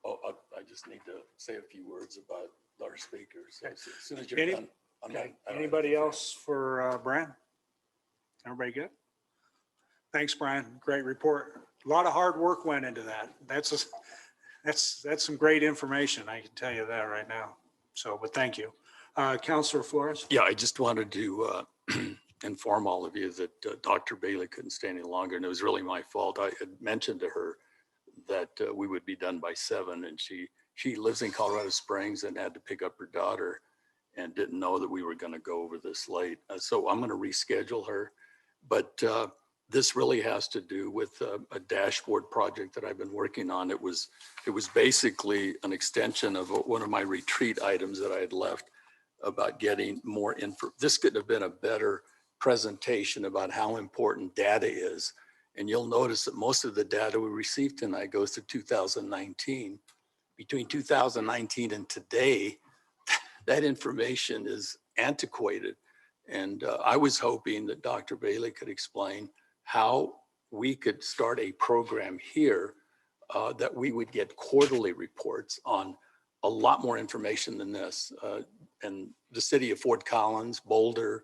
Oh, I just need to say a few words about our speakers. As soon as you're Any- done. Okay. Anybody else for Brian? Everybody good? Thanks, Brian. Great report. A lot of hard work went into that. That's some great information. I can tell you that right now. So, but thank you. Councilor Flores? Yeah, I just wanted to inform all of you that Dr. Bailey couldn't stay any longer, and it was really my fault. I had mentioned to her that we would be done by 7, and she lives in Colorado Springs and had to pick up her daughter and didn't know that we were going to go over this late. So I'm going to reschedule her. But this really has to do with a dashboard project that I've been working on. It was basically an extension of one of my retreat items that I had left about getting more info. This could have been a better presentation about how important data is. And you'll notice that most of the data we received tonight goes to 2019. Between 2019 and today, that information is antiquated. And I was hoping that Dr. Bailey could explain how we could start a program here that we would get quarterly reports on a lot more information than this. And the city of Fort Collins, Boulder,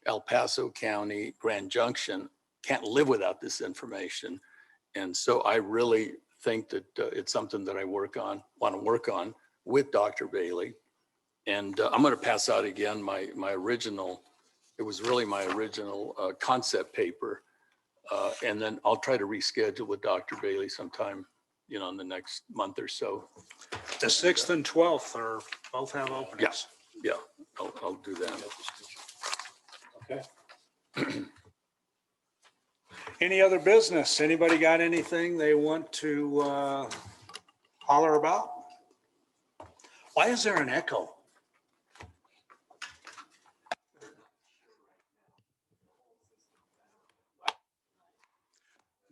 El Paso County, Grand Junction can't live without this information. And so I really think that it's something that I want to work on with Dr. Bailey. And I'm going to pass out again my original, it was really my original concept paper. And then I'll try to reschedule with Dr. Bailey sometime, in the next month or so. The 6th and 12th are both have openings. Yeah, I'll do that. Okay. Any other business? Anybody got anything they want to holler about? Why is there an echo?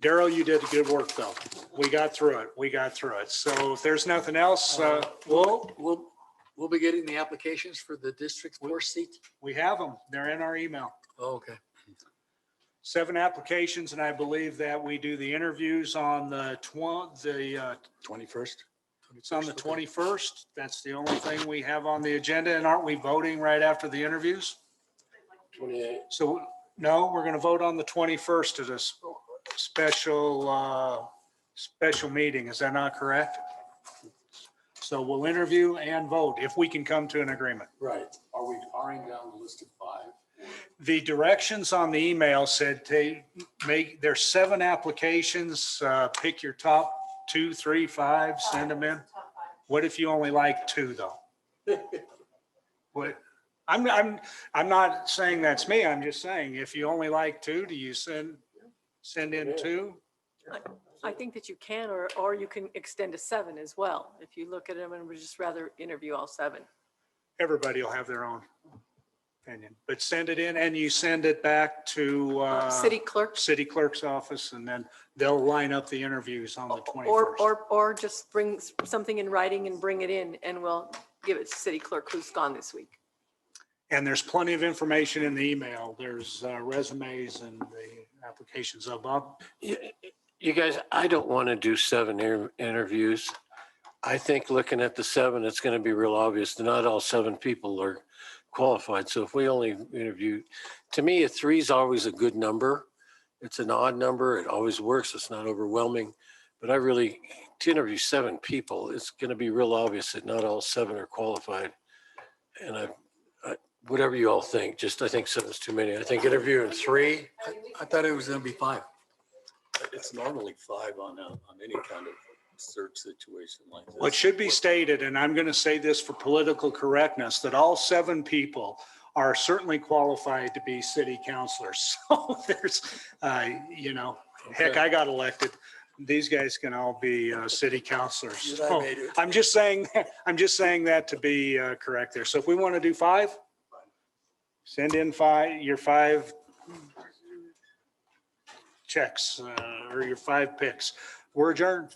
Daryl, you did good work though. We got through it. We got through it. So if there's nothing else, We'll be getting the applications for the District 4 seat. we have them. They're in our email. Oh, okay. 7 applications, and I believe that we do the interviews on the 21st. it's on the 21st. That's the only thing we have on the agenda. And aren't we voting right after the interviews? 28. So no, we're going to vote on the 21st at a special meeting. Is that not correct? So we'll interview and vote if we can come to an agreement. Right. Are we narrowing down the list of 5? The directions on the email said there's 7 applications. Pick your top 2, 3, 5, send them in. What if you only like 2 though? What? I'm not saying that's me. I'm just saying if you only like 2, do you send in 2? I think that you can, or you can extend to 7 as well. If you look at them and would just rather interview all 7. Everybody will have their own opinion, but send it in and you send it back to City clerk, city clerk's office, and then they'll line up the interviews on the 21st. or just bring something in writing and bring it in, and we'll give it to city clerk who's gone this week. And there's plenty of information in the email. There's resumes and the applications of Bob. You guys, I don't want to do 7 interviews. I think looking at the 7, it's going to be real obvious that not all 7 people are qualified. So if we only interview, to me, a 3 is always a good number. It's an odd number. It always works. It's not overwhelming. But to interview 7 people, it's going to be real obvious that not all 7 are qualified. And whatever you all think, I think 7 is too many. I think interviewing 3. I thought it was going to be 5. It's normally 5 on any kind of search situation like this. Well, it should be stated, and I'm going to say this for political correctness, that all 7 people are certainly qualified to be city councilors. So there's, heck, I got elected. These guys can all be city councilors. So I'm just saying that to be correct there. So if we want to do 5, send in 5, your 5 checks or your 5 picks. We're adjourned.